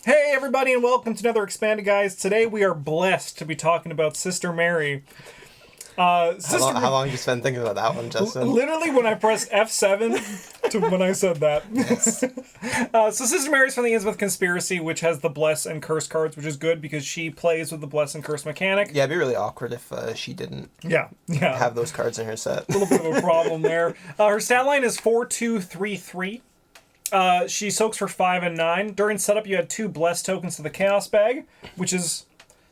Hey everybody and welcome to another Expanded Guys. Today we are blessed to be talking about Sister Mary. How long you spend thinking about that one, Justin? Literally when I pressed F7 to when I said that. Yes. So Sister Mary's from the Innsmouth Conspiracy, which has the Bless and Curse cards, which is good because she plays with the Bless and Curse mechanic. Yeah, it'd be really awkward if she didn't have those cards in her set. A little bit of a problem there. Her stat line is 4-2-3-3. She soaks for 5 and 9. During setup, you had 2 Bless tokens to the Chaos bag, which is,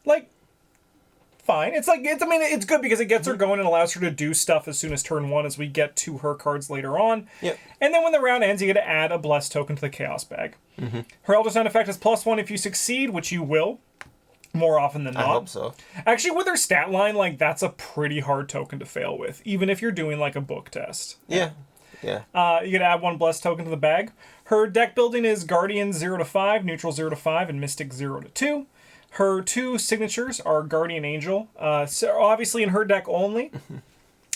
like, fine. It's good because it gets her going and allows her to do stuff as soon as turn 1 as we get to her cards later on. Yep. And then when the round ends, you get to add a Bless token to the Chaos bag. Mm-hmm. Her Elder Sign effect is +1 if you succeed, which you will, more often than not. I hope so. Actually, with her stat line, like, that's a pretty hard token to fail with, even if you're doing, like, a book test. Yeah. You get to add 1 Bless token to the bag. Her deck building is Guardian 0-5, Neutral 0-5, and Mystic 0-2. Her 2 signatures are Guardian Angel. So obviously in her deck only.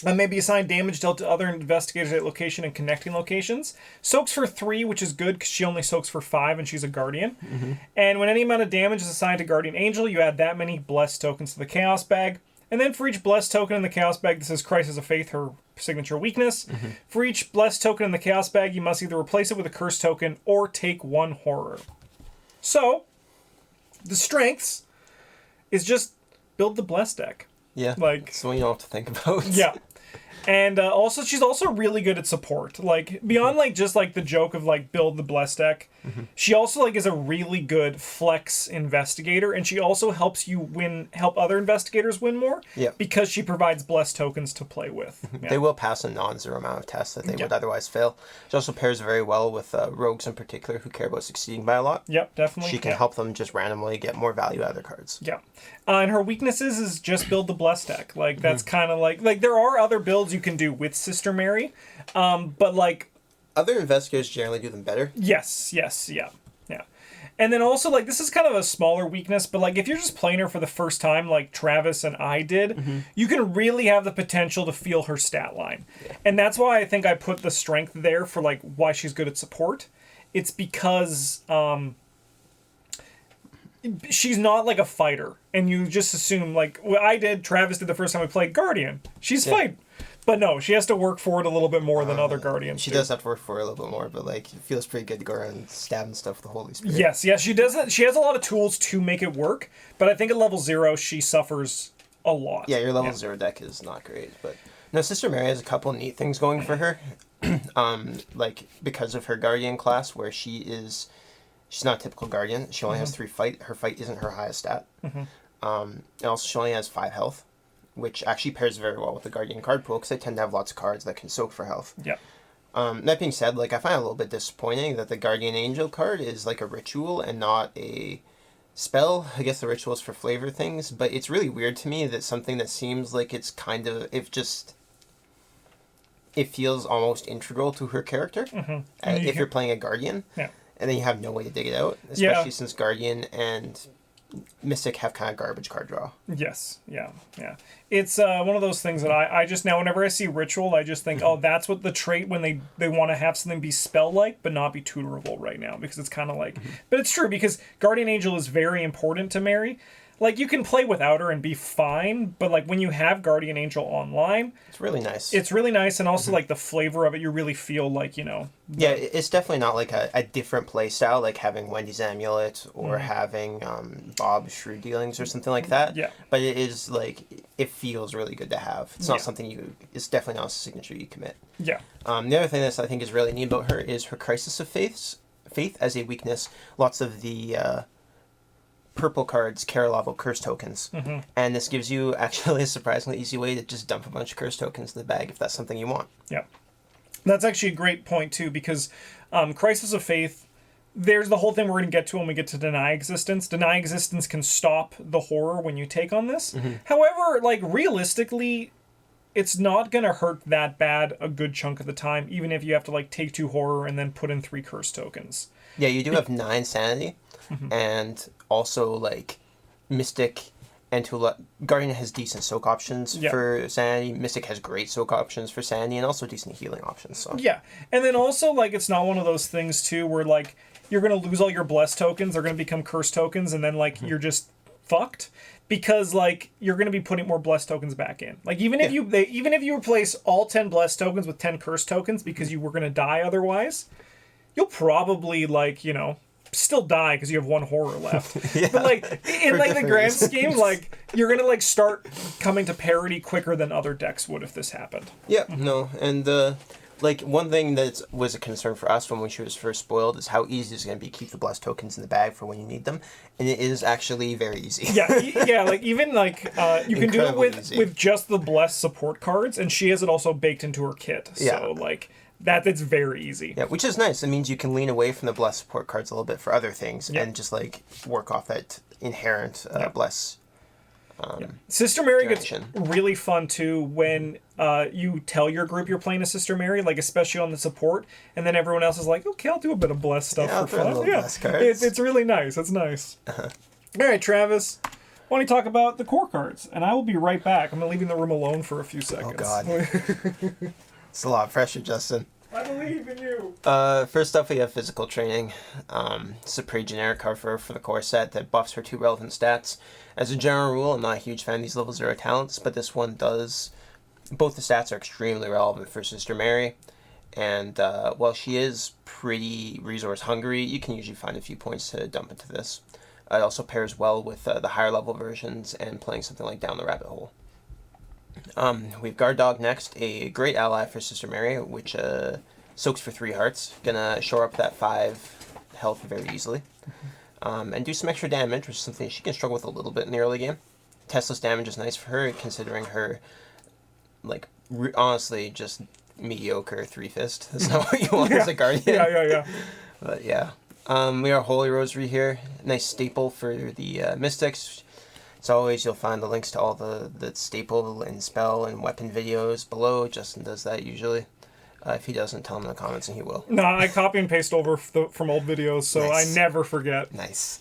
May be assigned damage dealt to other investigators at location and connecting locations. Soaks for 3, which is good because she only soaks for 5 and she's a Guardian. Mm-hmm. And when any amount of damage is assigned to Guardian Angel, you add that many Bless tokens to the Chaos bag. And then for each Bless token in the Chaos bag, this is Crisis of Faith, her signature weakness. Mm-hmm. For each Bless token in the Chaos bag, you must either replace it with a Curse token or take 1 Horror. So, the strengths is just build the Bless deck. Yeah, so you don't have to think about. Yeah. And also, she's also really good at support. Like, beyond, like, just, like, the joke of, like, build the Bless deck, she also, like, is a really good flex investigator, and she also helps help other investigators win more, because she provides Bless tokens to play with. Yeah. They will pass a non-zero amount of tests that they would otherwise fail. She also pairs very well with rogues in particular who care about succeeding by a lot. Yep, definitely. She can help them just randomly get more value out of their cards. Yeah. And her weaknesses is just build the Bless deck. Like, that's kind of like, there are other builds you can do with Sister Mary, but, like... Other investigators generally do them better. Yes, yeah. And then also, like, this is kind of a smaller weakness, but, like, if you're just playing her for the first time, like Travis and I did, you can really have the potential to feel her stat line. Yeah. And that's why I think I put the strength there for, like, why she's good at support. It's because... she's not like a fighter, and you just assume, like what I did, Travis did the first time we played Guardian. She's fight. But no, she has to work for it a little bit more than other Guardians. She does have to work for it a little bit more, but like it feels pretty good to go around and stab and stuff with the Holy Spirit. Yes, she does it. She has a lot of tools to make it work, but I think at level 0 she suffers a lot. Yeah, your level 0 deck is not great, but no, Sister Mary has a couple neat things going for her. Like because of her Guardian class, where she's not a typical Guardian. She only has 3 fight. Her fight isn't her highest stat. And also she only has 5 health, which actually pairs very well with the Guardian card pool because they tend to have lots of cards that can soak for health. Yeah. That being said, like I find it a little bit disappointing that the Guardian Angel card is like a ritual and not a spell. I guess the ritual is for flavor things, but it's really weird to me that something that seems like it's kind of it feels almost integral to her character. If you're playing a Guardian. Yeah. And then you have no way to dig it out, especially since Guardian and Mystic have kind of garbage card draw. Yes, yeah. It's one of those things that I just now, whenever I see Ritual, I just think, oh, that's what the trait when they want to have something be spell-like, but not be tutorable right now, because it's kind of like... But it's true, because Guardian Angel is very important to Mary. Like, you can play without her and be fine, but, like, when you have Guardian Angel online... It's really nice. It's really nice, and also, like, the flavor of it, you really feel like, you know... Yeah, it's definitely not, like, a different play style, like having Wendy's Amulet or having Bob's Shrewd Dealings or something like that. Yeah. But it is, like, it feels really good to have. It's not something it's definitely not a signature you commit. Yeah. The other thing that I think is really neat about her is her Crisis of Faith as a weakness. Lots of the... purple cards care a lot about curse tokens, and this gives you actually a surprisingly easy way to just dump a bunch of curse tokens in the bag if that's something you want. Yeah, that's actually a great point too, because Crisis of Faith, there's the whole thing we're going to get to when we get to Deny Existence. Deny Existence can stop the horror when you take on this. However, like realistically, it's not going to hurt that bad a good chunk of the time, even if you have to like take 2 horror and then put in 3 curse tokens. Yeah, you do have 9 sanity, and also like Mystic and Guardian has decent soak options for sanity. Mystic has great soak options for sanity and also decent healing options. So yeah, and then also like it's not one of those things too where like you're going to lose all your blessed tokens. They're going to become cursed tokens, and then, like, you're just fucked. Because, like, you're going to be putting more blessed tokens back in. Like, even if you replace all 10 blessed tokens with 10 cursed tokens because you were going to die otherwise, you'll probably, like, you know, still die because you have one horror left. But, like, in, like, the grand scheme, like, you're going to, like, start coming to parity quicker than other decks would if this happened. Yeah, no, and, like, one thing that was a concern for us when she was first spoiled is how easy it's going to be to keep the blessed tokens in the bag for when you need them, and it is actually very easy. Yeah, like, even, like, you can do it with just the blessed support cards, and she has it also baked into her kit. So, like, that's very easy. Yeah, which is nice. It means you can lean away from the blessed support cards a little bit for other things, and just, like, work off that inherent bless. Sister Mary direction. Gets really fun too when you tell your group you're playing a Sister Mary, like especially on the support, and then everyone else is like, okay, I'll do a bit of blessed stuff for fun. It's really nice. It's nice. All right, Travis, why don't you talk about the core cards? And I will be right back. I'm leaving the room alone for a few seconds. Oh God, it's a lot of pressure, Justin. I believe in you. First up, we have Physical Training. It's a pretty generic cover for the core set that buffs her 2 relevant stats. As a general rule, I'm not a huge fan of these level 0 talents, but this one does. Both the stats are extremely relevant for Sister Mary, and while she is pretty resource hungry, you can usually find a few points to dump into this. It also pairs well with the higher level versions and playing something like Down the Rabbit Hole. We have Guard Dog next, a great ally for Sister Mary, which soaks for 3 hearts. Gonna shore up that 5 health very easily. And do some extra damage, which is something she can struggle with a little bit in the early game. Testless damage is nice for her, considering her, like, honestly, just mediocre 3-fist. That's not what you want as a Guardian. Yeah. But yeah. We have Holy Rosary here. Nice staple for the Mystics. As always, you'll find the links to all the staple and spell and weapon videos below. Justin does that usually. If he doesn't, tell him in the comments and he will. No, I copy and paste over from old videos, so nice. I never forget. Nice.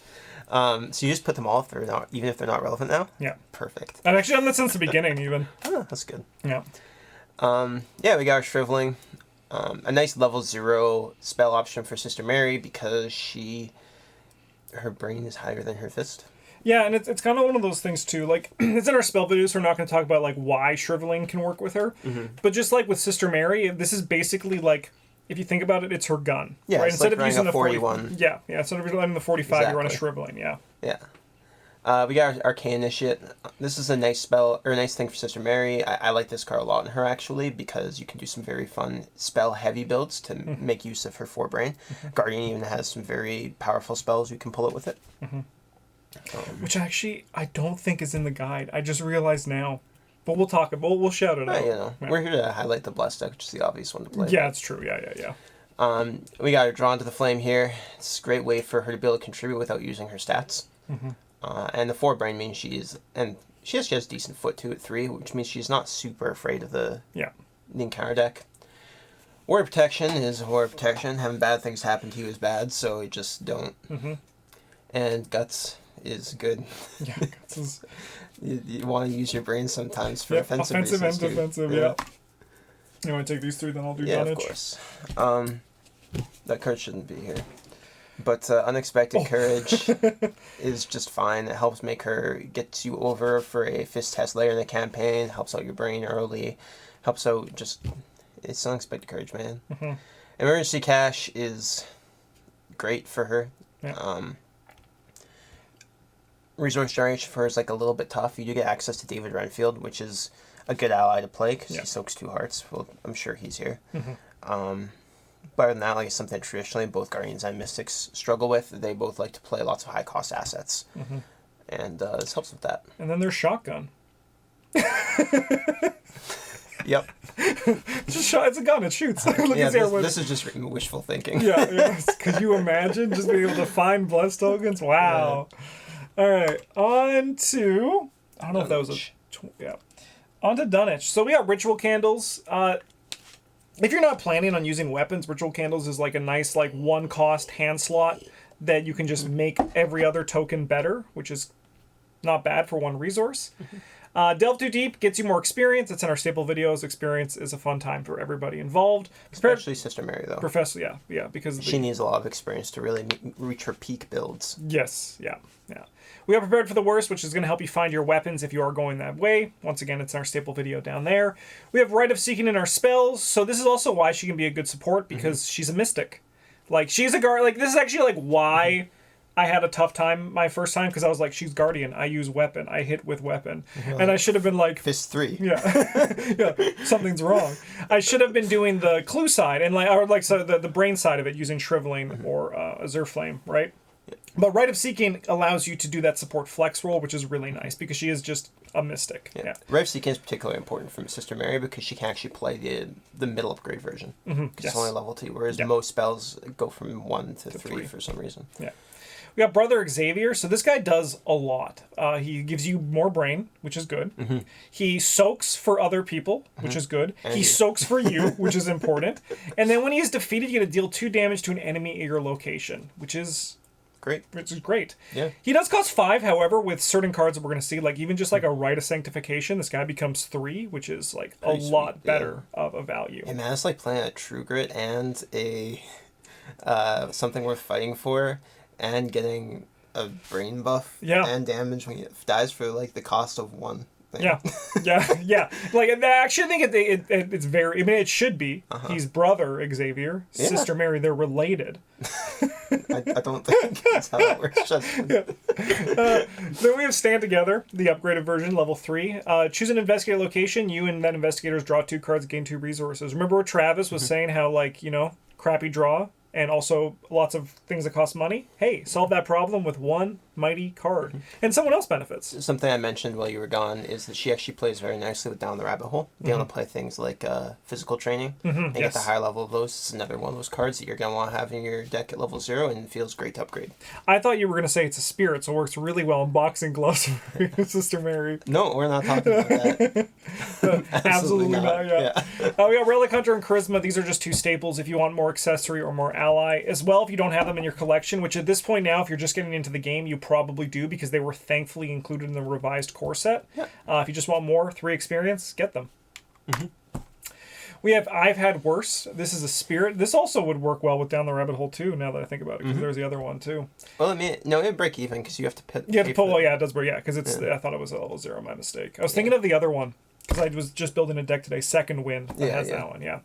So you just put them all even if they're not relevant now? Yeah. Perfect. I've actually done that since the beginning, even. Oh, that's good. Yeah. Yeah, we got our Shriveling. A nice level 0 spell option for Sister Mary because her brain is higher than her fist. Yeah, and it's kind of one of those things too. Like, it's in our spell videos, so we're not going to talk about like why Shriveling can work with her. But just like with Sister Mary, this is basically like, if you think about it, it's her gun. Yeah, right? It's instead like of using a 41. Instead of running the 45, you run a Shriveling. Yeah. We got our Arcane Initiate. This is a nice spell, or a nice thing for Sister Mary. I like this card a lot in her, actually, because you can do some very fun spell-heavy builds to make use of her 4 brain. Guardian even has some very powerful spells you can pull it with it. Which actually, I don't think is in the guide. I just realized now. But we'll talk about we'll shout it out. You know, we're here to highlight the Blessed deck, which is the obvious one to play. Yeah, it's true. Yeah. We got her Drawn to the Flame here. It's a great way for her to be able to contribute without using her stats. And the 4 brain means she has decent foot too at 3, which means she's not super afraid of the encounter deck. Warrior Protection is Warrior Protection. Having bad things happen to you is bad, so you just don't. And Guts is good. Yeah, Guts is... you want to use your brain sometimes for offensive and defensive, yeah. You want to take these 3, then I'll do Dunnage? Yeah, of course. That card shouldn't be here. But Unexpected Courage is just fine. It helps make her get you over for a fist test later in the campaign, helps out your brain early, helps out just... It's Unexpected Courage, man. Emergency Cash is great for her. Resource generation for her is like a little bit tough. You do get access to David Renfield, which is a good ally to play because he soaks 2 hearts. Well, I'm sure he's here. But other than that, like, it's something traditionally both Guardians and Mystics struggle with. They both like to play lots of high cost assets, and this helps with that. And then there's Shotgun. Yep. It's a gun. It shoots. This is just wishful thinking. Could you imagine just being able to find blessed tokens? Wow. All right, on to... I don't know if that was a... On to Dunwich. So we got Ritual Candles. If you're not planning on using weapons, Ritual Candles is like a nice 1-cost hand slot that you can just make every other token better, which is not bad for 1 resource. Delve Too Deep gets you more experience. It's in our staple videos. Experience is a fun time for everybody involved. Especially Sister Mary, though. Professor, yeah, because she needs a lot of experience to really reach her peak builds. Yes, yeah. We are Prepared for the Worst, which is going to help you find your weapons if you are going that way. Once again, it's in our staple video down there. We have Rite of Seeking in our spells, so this is also why she can be a good support, because she's a mystic. Like, she's a guard. Like, this is actually, like, why I had a tough time my first time, because I was like, she's Guardian. I use weapon. I hit with weapon. And I should have been like... Fist 3. Yeah, something's wrong. I should have been doing the clue side, and the brain side of it, using Shriveling or Azure Flame, right? But Rite of Seeking allows you to do that support flex roll, which is really nice, because she is just a mystic. Yeah. Rite of Seeking is particularly important for Sister Mary, because she can actually play the middle upgrade version. It's only level 2, whereas most spells go from 1 to 3 for some reason. Yeah. We got Brother Xavier. So this guy does a lot. He gives you more brain, which is good. He soaks for other people, which is good. And he soaks for you, which is important. And then when he is defeated, you get to deal 2 damage to an enemy at your location, which is... great. Which is great. Yeah. He does cost 5, however, with certain cards that we're going to see, like even just like a Rite of Sanctification, this guy becomes 3, which is like pretty a lot better of a value. And man, it's like playing a True Grit and a something worth fighting for, and getting a brain buff and damage when it dies for like the cost of 1 thing. Yeah. Like, I actually think it's very... I mean, it should be. He's Brother Xavier, Sister Mary. They're related. I don't think that's how it works. Then we have Stand Together, the upgraded version, level 3. Choose an investigator location. You and that investigators draw 2 cards, gain 2 resources. Remember what Travis was saying, how, like, crappy draw, and also lots of things that cost money? Hey, solve that problem with 1 mighty card. And someone else benefits. Something I mentioned while you were gone is that she actually plays very nicely with Down the Rabbit Hole. Being able to play things like physical training and get the higher level of those. It's another one of those cards that you're going to want to have in your deck at level 0, and feels great to upgrade. I thought you were going to say it's a spirit, so it works really well in boxing gloves for Sister Mary. No, we're not talking about that. Absolutely not. Yeah. We got Relic Hunter and Charisma. These are just 2 staples if you want more accessory or more ally. As well, if you don't have them in your collection, which at this point now, if you're just getting into the game, you probably do, because they were thankfully included in the revised core set. If you just want more 3 experience, get them. We have I've Had Worse. This is a spirit. This also would work well with Down the Rabbit Hole too, now that I think about it, because there's the other one too. Well, I mean, no, it break even, because you have to pay. You have to pull. Well, yeah, it does break. Yeah, because it's. I thought it was a level 0. My mistake. I was thinking of the other one, because I was just building a deck today. Second Wind that has that one. Yeah.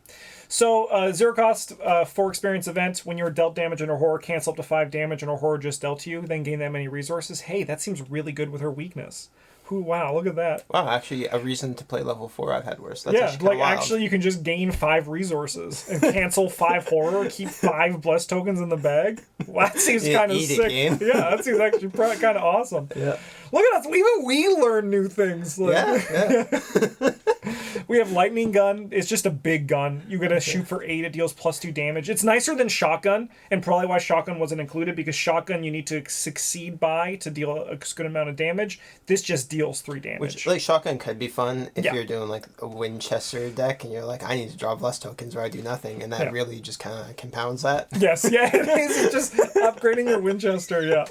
So 0 cost 4 experience event. When you're dealt damage in a horror, cancel up to 5 damage in a horror just dealt to you. Then gain that many resources. Hey, that seems really good with her weakness. Wow, look at that. Wow, actually, a reason to play level 4 I've Had Worse. That's actually you can just gain 5 resources and cancel 5 horror, keep 5 blessed tokens in the bag. Well, that seems kind of sick. Yeah, that seems actually kind of awesome. Yeah. Look at us. Even we learn new things. We have Lightning Gun. It's just a big gun. You get to shoot for 8. It deals +2 damage. It's nicer than Shotgun, and probably why Shotgun wasn't included, because Shotgun you need to succeed by to deal a good amount of damage. This just deals 3 damage. Which, like, Shotgun could be fun if you're doing, like, a Winchester deck, and you're like, I need to draw blessed tokens where I do nothing, and that really just kind of compounds that. Yes, yeah, it is. It's just upgrading your Winchester, yeah.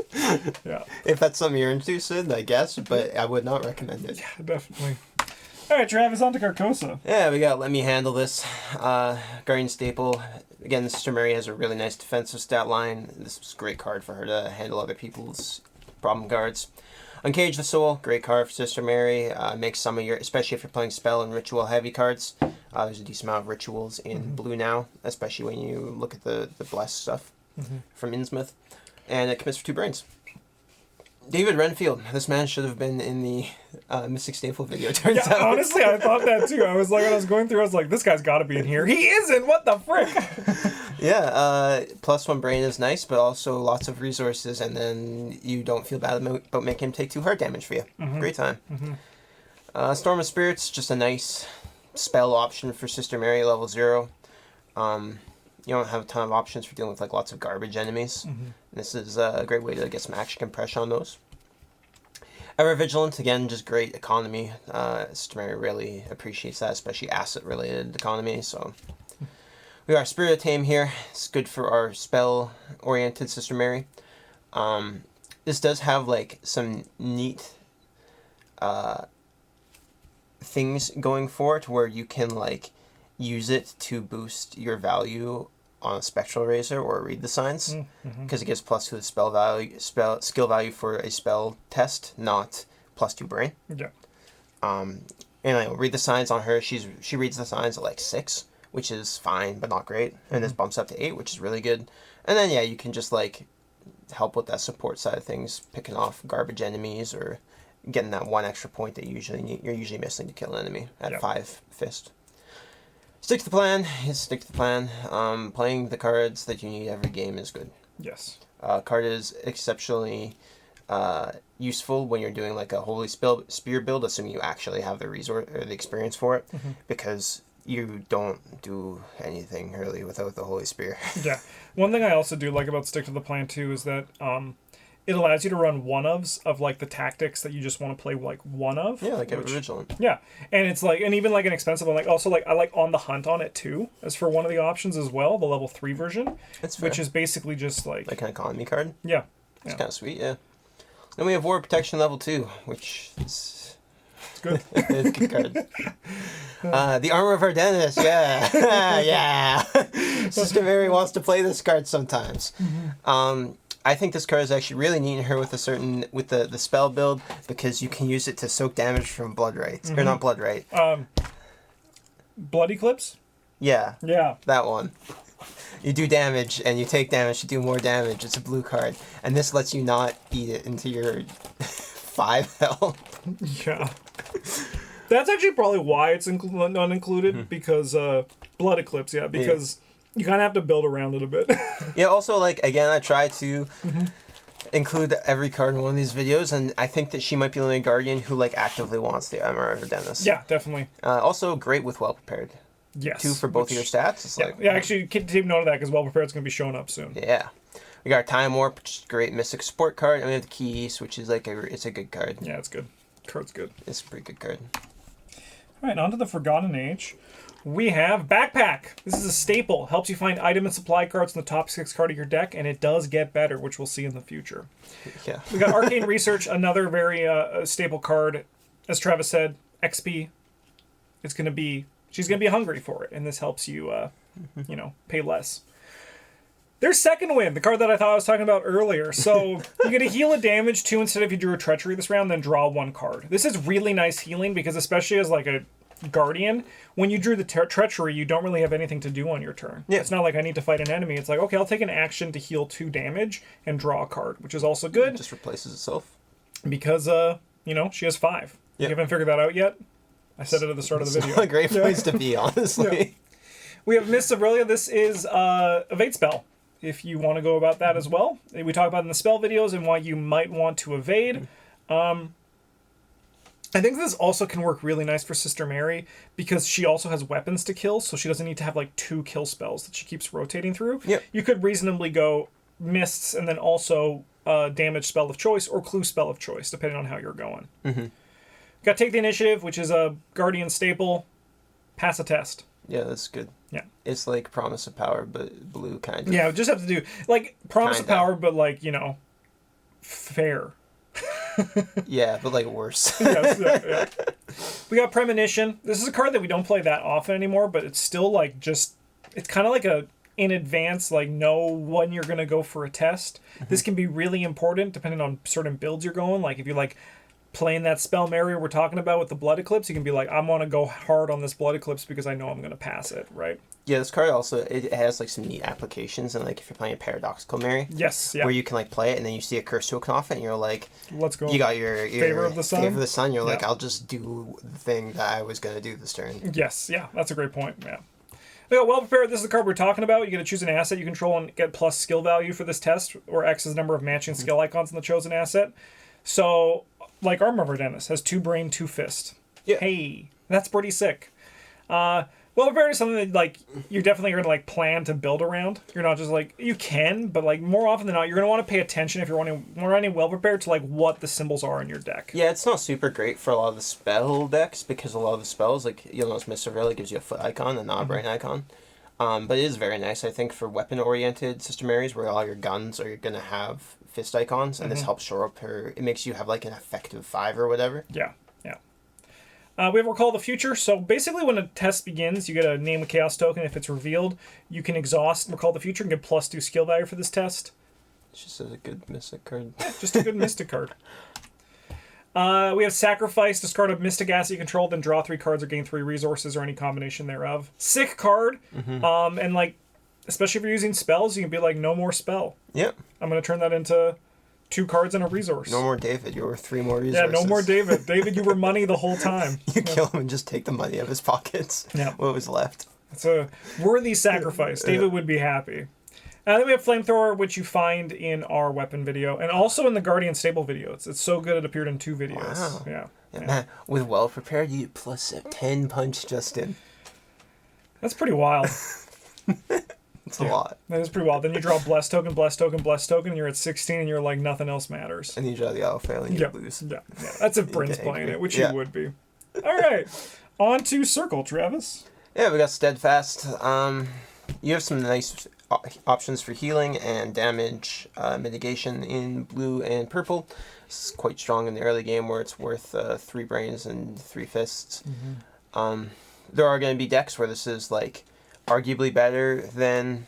If that's something you're interested in, I guess, but I would not recommend it. Yeah, definitely. All right, Travis, on to Carcosa. Yeah, we got Let Me Handle This. Guardian staple. Again, Sister Mary has a really nice defensive stat line. This is a great card for her to handle other people's problem cards. Uncage the Soul, great card for Sister Mary. Makes some of your, especially if you're playing spell and ritual heavy cards. There's a decent amount of rituals in blue now, especially when you look at the blessed stuff from Innsmouth. And it commits for 2 brains. David Renfield. This man should have been in the Mystic Staple video, turns out. Honestly, I thought that too. I was like, when I was going through, I was like, this guy's got to be in here. He isn't! What the frick? +1 brain is nice, but also lots of resources, and then you don't feel bad about making him take 2 heart damage for you. Great time. Storm of Spirits, just a nice spell option for Sister Mary, level 0. You don't have a ton of options for dealing with like lots of garbage enemies. This is a great way to get some action compression on those. Ever Vigilant, again, just great economy. Sister Mary really appreciates that, especially asset-related economy. So we got our Spirit of Tame here. It's good for our spell-oriented Sister Mary. This does have like some neat things going for it where you can like use it to boost your value on a spectral razor or read the signs, because it gives +2 to the skill value for a spell test, not +2 brain. Yeah. And I read the signs on her. She reads the signs at like 6, which is fine but not great, and this bumps up to 8, which is really good. And then you can just like help with that support side of things, picking off garbage enemies or getting that 1 extra point that you're usually missing to kill an enemy at 5 fist. Stick to the plan. Stick to the plan. Playing the cards that you need every game is good. Yes. Card is exceptionally useful when you're doing like a Holy Spear build, assuming you actually have the resource or the experience for it, because you don't do anything really without the Holy Spear. Yeah. One thing I also do like about Stick to the Plan too is that it allows you to run one-ofs of like the tactics that you just want to play like one of. Yeah, like original. Yeah. And it's like, and even like an expensive one, like also like I like On the Hunt on it too, as for one of the options as well, the level 3 version. That's fair. Which is basically just like an economy card. Yeah. It's kind of sweet, yeah. Then we have War Protection level 2, which is... It's good. It's a good card. The Armor of Ardennis, yeah. Yeah. Sister Mary wants to play this card sometimes. I think this card is actually really neat in her with the spell build, because you can use it to soak damage from Blood Right. Or not Blood Right. Blood Eclipse? Yeah. Yeah. That one. You do damage, and you take damage to do more damage. It's a blue card. And this lets you not eat it into your 5 health. Yeah. That's actually probably why it's not included, because Blood Eclipse, because you kind of have to build around it a bit. Yeah, also, like, again, I try to include every card in one of these videos, and I think that she might be the only Guardian who, like, actively wants the Armor of Dennis. Yeah, definitely. Also, great with Well Prepared. Yes. 2 for both of your stats. It's actually, take note of that, because Well Prepared is going to be showing up soon. Yeah. We got our Time Warp, which is a great Mystic support card, and we have the Keys, which is, like, it's a good card. Yeah, it's good. Card's good. It's a pretty good card. All right, on to the Forgotten Age. We have Backpack. This is a staple. Helps you find item and supply cards in the top 6 card of your deck, and it does get better, which we'll see in the future. Yeah. We got Arcane Research, another very staple card. As Travis said, XP. She's going to be hungry for it, and this helps you, pay less. There's Second Wind, the card that I thought I was talking about earlier. So you get a heal a damage 2 instead if you drew a Treachery this round, then draw 1 card. This is really nice healing, because especially as like a Guardian, when you drew the Treachery, you don't really have anything to do on your turn. Yeah. It's not like I need to fight an enemy. It's like, okay, I'll take an action to heal 2 damage and draw a card, which is also good. It just replaces itself. Because, she has 5. Yep. You haven't figured that out yet? I said it at the start of the video. It's not a great place to be, honestly. Yeah. We have Mists of Aurelia. This is Evade spell, if you want to go about that as well. We talk about it in the spell videos and why you might want to evade. I think this also can work really nice for Sister Mary, because she also has weapons to kill, so she doesn't need to have like 2 kill spells that she keeps rotating through. Yep. You could reasonably go Mists and then also damage spell of choice or clue spell of choice, depending on how you're going. Got Take the Initiative, which is a Guardian staple. Pass a test. Yeah, that's good. Yeah. It's like Promise of Power, but blue, kind of. Yeah, just have to do, like, Promise of Power, but, like, fair. Yeah, but, like, worse. Yes, yeah. We got Premonition. This is a card that we don't play that often anymore, but it's still, like, it's kind of like a, in advance, like, know when you're going to go for a test. This can be really important, depending on certain builds you're going. Like, if you're, like, playing that spell Mary we're talking about with the Blood Eclipse, you can be like, I want to go hard on this Blood Eclipse because I know I'm going to pass it, right? Yeah, this card also, it has like some neat applications, and like if you're playing a Paradoxical Mary, yes, yeah, where you can like play it and then you see a curse token off it and you're like, let's go. You got your Favor of the Sun. Favor of the Sun. You're like, Yeah. I'll just do the thing that I was gonna do this turn. Yes, yeah, that's a great point. Yeah. We got Well Prepared. This is the card we're talking about. You get to choose an asset you control and get plus skill value for this test, or X is the number of matching skill icons in the chosen asset. So, like Armor of Ardennis has 2 brain, 2 fist. Yeah. Hey, that's pretty sick. Well Prepared is something that, like, you're definitely going to, like, plan to build around. You're not just, like, you can, but, like, more often than not, you're going to want to pay attention if you're running Well Prepared to, like, what the symbols are in your deck. Yeah, it's not super great for a lot of the spell decks, because a lot of the spells, like, you'll notice Mist of Aurelia gives you a foot icon and not a brain icon. But it is very nice, I think, for weapon-oriented Sister Marys, where all your guns are going to have fist icons, and this helps shore up her. It makes you have, like, an effective 5 or whatever. Yeah, yeah. We have Recall the Future. So basically when a test begins, you get a name a chaos token. If it's revealed, you can exhaust Recall the Future and get +2 skill value for this test. It's just a good Mystic card. Just a good Mystic card. We have Sacrifice. Discard a Mystic asset you control, then draw 3 cards or gain 3 resources or any combination thereof. Sick card. And like, especially if you're using spells, you can be like, no more spell. Yep. I'm going to turn that into 2 cards and a resource. No more David. You were 3 more resources. Yeah, no more David. David, you were money the whole time. You kill him and just take the money out of his pockets. Yeah. What was left. It's a worthy sacrifice. David would be happy. And then we have Flamethrower, which you find in our weapon video, and also in the Guardian Stable video. It's so good it appeared in 2 videos. Wow. Yeah. Man, with well prepared, you get +10 punch just in. That's pretty wild. It's a lot. That is pretty wild. Then you draw Blessed Token, Blessed Token, Blessed Token, and you're at 16, and you're like, nothing else matters. And you draw the auto fail and you lose. Yeah. That's if Bryn's playing it, which he would be. All right. On to Circle, Travis. Yeah, we got Steadfast. You have some nice options for healing and damage mitigation in blue and purple. It's quite strong in the early game where it's worth 3 brains and 3 fists. There are going to be decks where this is like arguably better than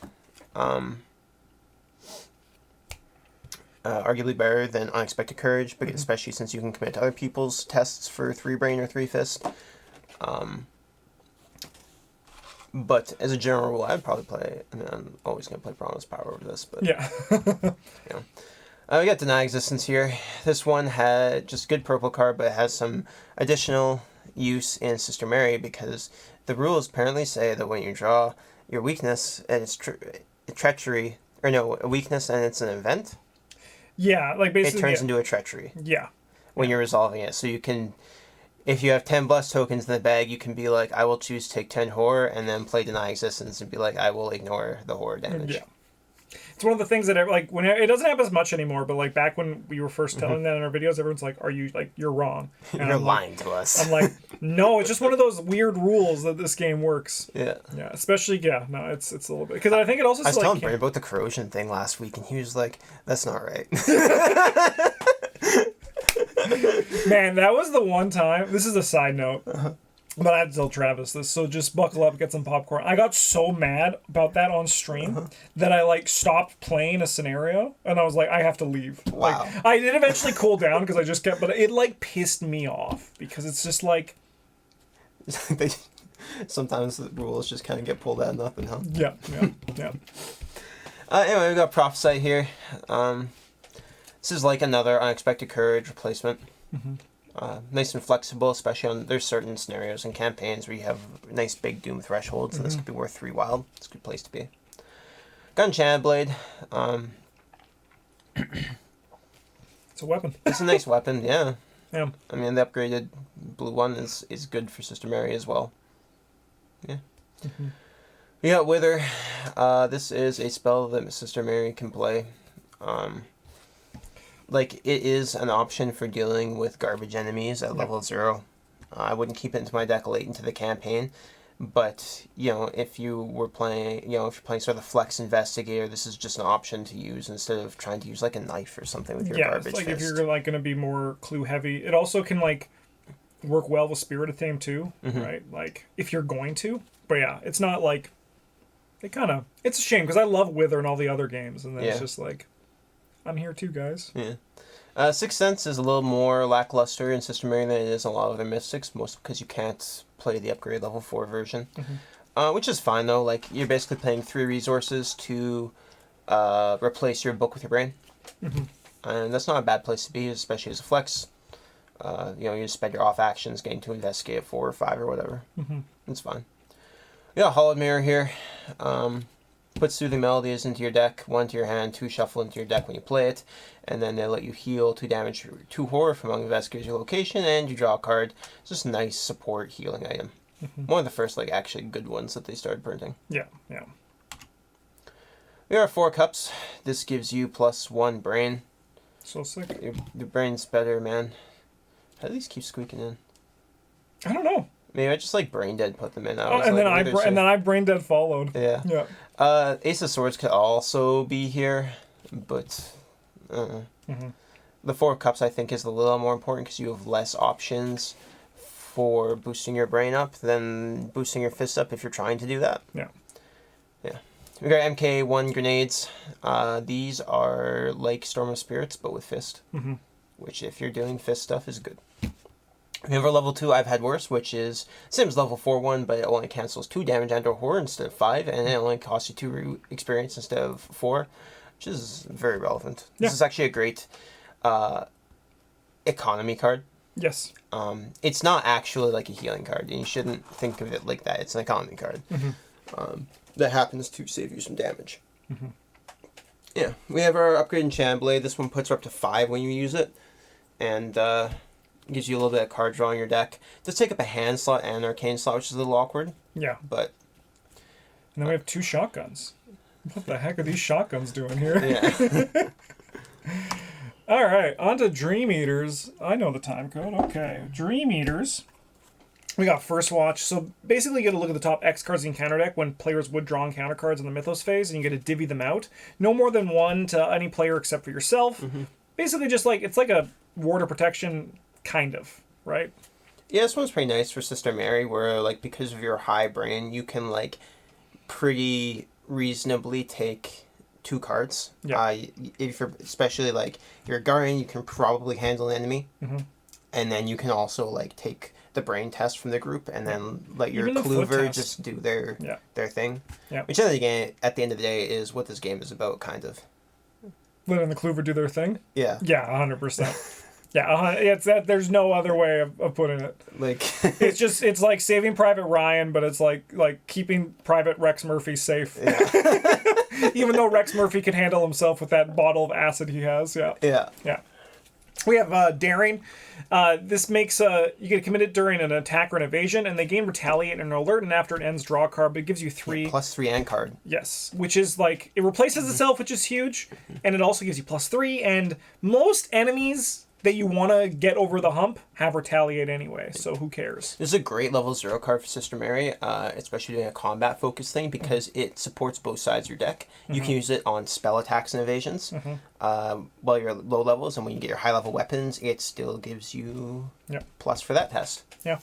Unexpected Courage, but especially since you can commit to other people's tests for 3 brain or 3 fist. But as a general rule, I'd probably play. I mean, I'm always going to play Promise Power over this, but yeah. We got Deny Existence here. This one had just good purple card, but it has some additional use in Sister Mary because the rules apparently say that when you draw your weakness and it's treachery, or no, a weakness and it's an event. Yeah, like basically it turns into a treachery. Yeah. When you're resolving it, so you can. If you have 10 Blessed tokens in the bag, you can be like, I will choose to take 10 horror, and then play Deny Existence and be like, I will ignore the horror damage. Yeah. It's one of the things that, like, when it doesn't happen as much anymore, but, like, back when we were first telling that in our videos, everyone's like, are you, like, you're wrong. And You're I'm lying like, to us. I'm like, no, it's just one of those weird rules that this game works. Yeah. Yeah, especially, it's a little bit. Because I think it also... I was telling Bryn about the corrosion thing last week, and he was like, that's not right. Man, that was the one time. This is a side note, but I had to tell Travis this. So just buckle up, get some popcorn. I got so mad about that on stream that I like stopped playing a scenario, and I was like, I have to leave. Wow. Like, I did eventually cool down because I just kept, but it like pissed me off because it's just like. Sometimes the rules just kind of get pulled out of nothing, huh? Yeah. Anyway, we got Prophesy here. This is like another Unexpected Courage replacement. Nice and flexible, especially on there's certain scenarios and campaigns where you have nice big doom thresholds, and this could be worth 3 wild. It's a good place to be. Got Enchanted Blade. It's a weapon. It's a nice weapon, yeah. Yeah. I mean, the upgraded blue one is good for Sister Mary as well. Yeah. We got Wither. This is a spell that Sister Mary can play. Like, it is an option for dealing with garbage enemies at level 0. I wouldn't keep it into my deck late into the campaign, but, if you were playing, if you're playing sort of the Flex Investigator, this is just an option to use instead of trying to use, like, a knife or something with your garbage it's like fist. if you're, like, going to be more clue heavy. It also can, like, work well with Spirit of Thame, too, right? Like, if you're going to. But, yeah, it's not, like, it's a shame, because I love Wither and all the other games, and then it's just, like, I'm here, too, guys. Yeah. Sixth Sense is a little more lackluster in Sister Mary than it is in a lot of other Mystics, mostly because you can't play the upgrade level 4 version. Which is fine, though. Like, you're basically paying 3 resources to replace your book with your brain. And that's not a bad place to be, especially as a flex. You just spend your off actions getting to investigate at 4 or 5 or whatever. It's fine. Yeah, Hollowed Mirror here. Puts Soothing Melodies into your deck, 1 to your hand, 2 shuffle into your deck when you play it, and then they let you heal 2 damage, 2 horror from among investigators your location, and you draw a card. It's just a nice support healing item. One of the first, like, actually good ones that they started printing. Yeah. We are 4 cups. This gives you +1 brain. So sick. Your brain's better, man. How do these keep squeaking in? I don't know. Maybe I just like brain dead put them in. And then I brain dead followed. Yeah. Ace of Swords could also be here, but the 4 cups I think is a little more important because you have less options for boosting your brain up than boosting your fist up if you're trying to do that. Yeah. Yeah. We got MK1 grenades. These are like Storm of Spirits, but with fist. Mm-hmm. Which, if you're doing fist stuff, is good. We have our level 2 I've Had Worse, which is same as level 4 one, but it only cancels 2 damage and or horror instead of 5, and it only costs you 2 experience instead of 4, which is very relevant. Yeah. This is actually a great economy card. Yes. It's not actually like a healing card, and you shouldn't think of it like that. It's an economy card. Mm-hmm. That happens to save you some damage. Mm-hmm. Yeah, we have our upgrade enchant blade. This one puts her up to 5 when you use it, and gives you a little bit of card draw in your deck. It does take up a hand slot and an arcane slot, which is a little awkward. Yeah. But and then we have 2 shotguns. What the heck are these shotguns doing here? yeah. All right, on to Dream Eaters. I know the time code. Okay, Dream Eaters. We got First Watch. So basically, you get to look at the top X cards in counter deck when players would draw counter cards in the Mythos phase, and you get to divvy them out. No more than 1 to any player except for yourself. Mm-hmm. Basically, just like it's like a ward of protection, kind of, right? Yeah, this one's pretty nice for Sister Mary, where like because of your high brain, you can like pretty reasonably take 2 cards. Yeah. If you're especially like you're a guardian, you can probably handle an enemy, mm-hmm. and then you can also like take the brain test from the group, and then let your Even the foot Clover test. just do their thing. Yeah. Which at the end of the day is what this game is about, kind of. Letting the Clover do their thing. Yeah. Yeah, 100%. Yeah, it's that. There's no other way of putting it. Like it's like Saving Private Ryan, but it's like keeping Private Rex Murphy safe. Yeah. Even though Rex Murphy can handle himself with that bottle of acid he has. Yeah. Yeah. Yeah. We have Daring. This makes you get committed during an attack or an evasion, and they gain Retaliate and an alert, and after it ends, draw a card, but it gives you 3. Yeah, +3 and card. Yes, which is like, it replaces itself, which is huge, and it also gives you +3, and most enemies that you want to get over the hump have Retaliate anyway, so who cares? This is a great level 0 card for Sister Mary, especially doing a combat focus thing, because it supports both sides of your deck. You can use it on spell attacks and evasions while you're at low levels, and when you get your high level weapons, it still gives you plus for that test. Yeah.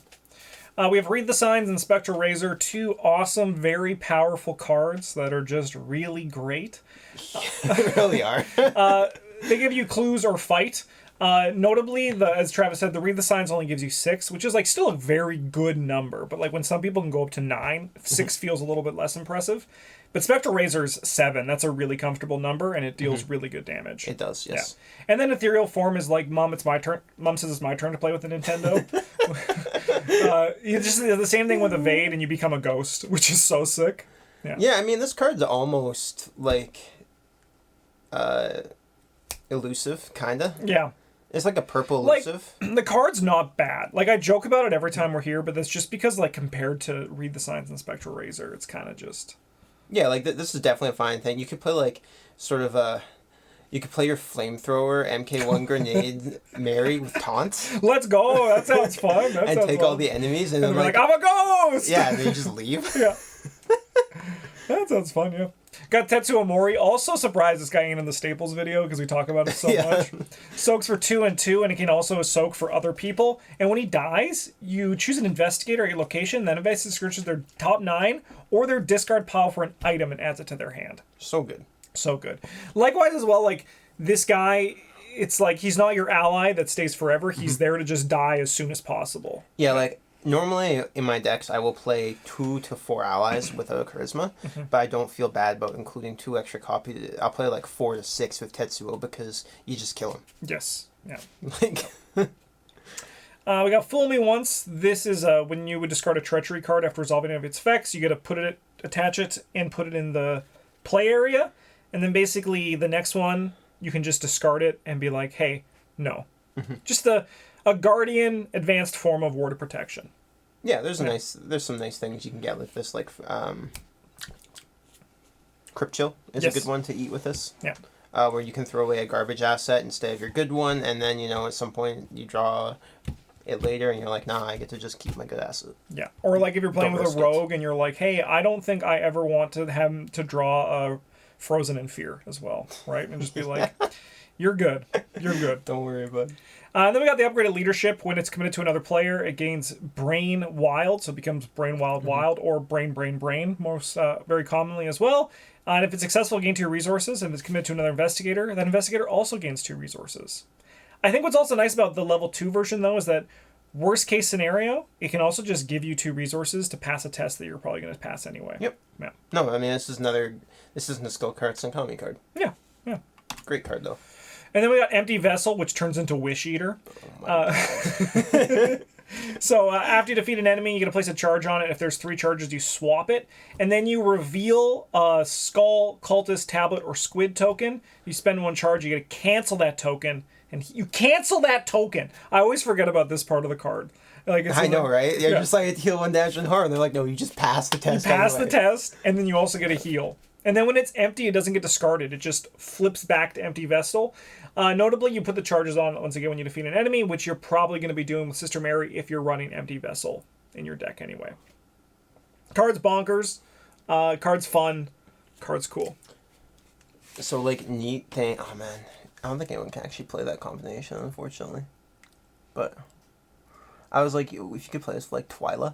We have Read the Signs and Spectral Razor, 2 awesome, very powerful cards that are just really great. They really are. They give you clues or fight. Notably, as Travis said, the Read the Signs only gives you 6, which is like still a very good number. But like when some people can go up to 9, 6 feels a little bit less impressive. But Spectral Razor's 7. That's a really comfortable number, and it deals really good damage. It does, yes. Yeah. And then Ethereal Form is like, Mom, it's my turn. Mom says it's my turn to play with the Nintendo. You just do the same thing with Evade, and you become a ghost, which is so sick. Yeah. Yeah, I mean, this card's almost like elusive, kinda. Yeah. It's like a purple elusive. Like, the card's not bad. Like, I joke about it every time we're here, but that's just because, like, compared to Read the Signs and Spectral Razor, it's kind of just... Yeah, like, this is definitely a fine thing. You could play, like, sort of a... You could play your flamethrower, MK1 grenade, Mary with taunts. Let's go! That sounds fun. And take all the enemies, and then, like, I'm a ghost! Yeah, and then you just leave. Yeah. That sounds fun, yeah. Got Tetsuo Mori. Also surprised this guy ain't in the Staples video because we talk about it so much. Soaks for 2 and 2, and it can also soak for other people. And when he dies, you choose an investigator at your location, then investigator searches their top 9 or their discard pile for an item and adds it to their hand. So good. So good. Likewise as well, like, this guy, it's like he's not your ally that stays forever. He's there to just die as soon as possible. Yeah, like, normally in my decks, I will play 2 to 4 allies without a charisma, but I don't feel bad about including 2 extra copies. I'll play like 4 to 6 with Tetsuo because you just kill him. Yes. Yeah. Like, we got Fool Me Once. This is when you would discard a treachery card after resolving any of its effects. You get to put it, attach it, and put it in the play area, and then basically the next one you can just discard it and be like, hey, no. Just a guardian advanced form of ward of protection. Yeah, there's some nice things you can get with this, like Crypt Chill is a good one to eat with this. Yeah. Where you can throw away a garbage asset instead of your good one, and then, you know, at some point you draw it later and you're like, nah, I get to just keep my good asset. Yeah. Or like if you're playing with a rogue and you're like, hey, I don't think I ever want to have to draw a Frozen in Fear as well, right? And just be like, You're good. You're good. Don't worry, bud. Then we got the upgraded leadership. When it's committed to another player, it gains Brain Wild, so it becomes Brain Wild Wild, or Brain, most very commonly as well. And if it's successful, gain 2 resources. And if it's committed to another investigator, that investigator also gains 2 resources. I think what's also nice about the level 2 version, though, is that worst case scenario, it can also just give you 2 resources to pass a test that you're probably going to pass anyway. Yep. Yeah. No, I mean, this isn't a skill card, it's an economy card. Yeah. Great card, though. And then we got Empty Vessel, which turns into Wish Eater. Oh my So after you defeat an enemy, you get to place a charge on it. If there's 3 charges, you swap it. And then you reveal a Skull, Cultist, Tablet, or Squid token. You spend 1 charge, you get to cancel that token. And you cancel that token. I always forget about this part of the card. Like I know, right? You're just like, heal 1 damage and harm. They're like, no, you just pass the test. You pass the test, and then you also get a heal. And then when it's empty, it doesn't get discarded. It just flips back to Empty Vessel. Notably, you put the charges on once again when you defeat an enemy, which you're probably going to be doing with Sister Mary if you're running Empty Vessel in your deck anyway. Card's bonkers. Card's fun. Card's cool. So, like, neat thing. Oh, man. I don't think anyone can actually play that combination, unfortunately. But I was like, if you could play this for, like, Twyla.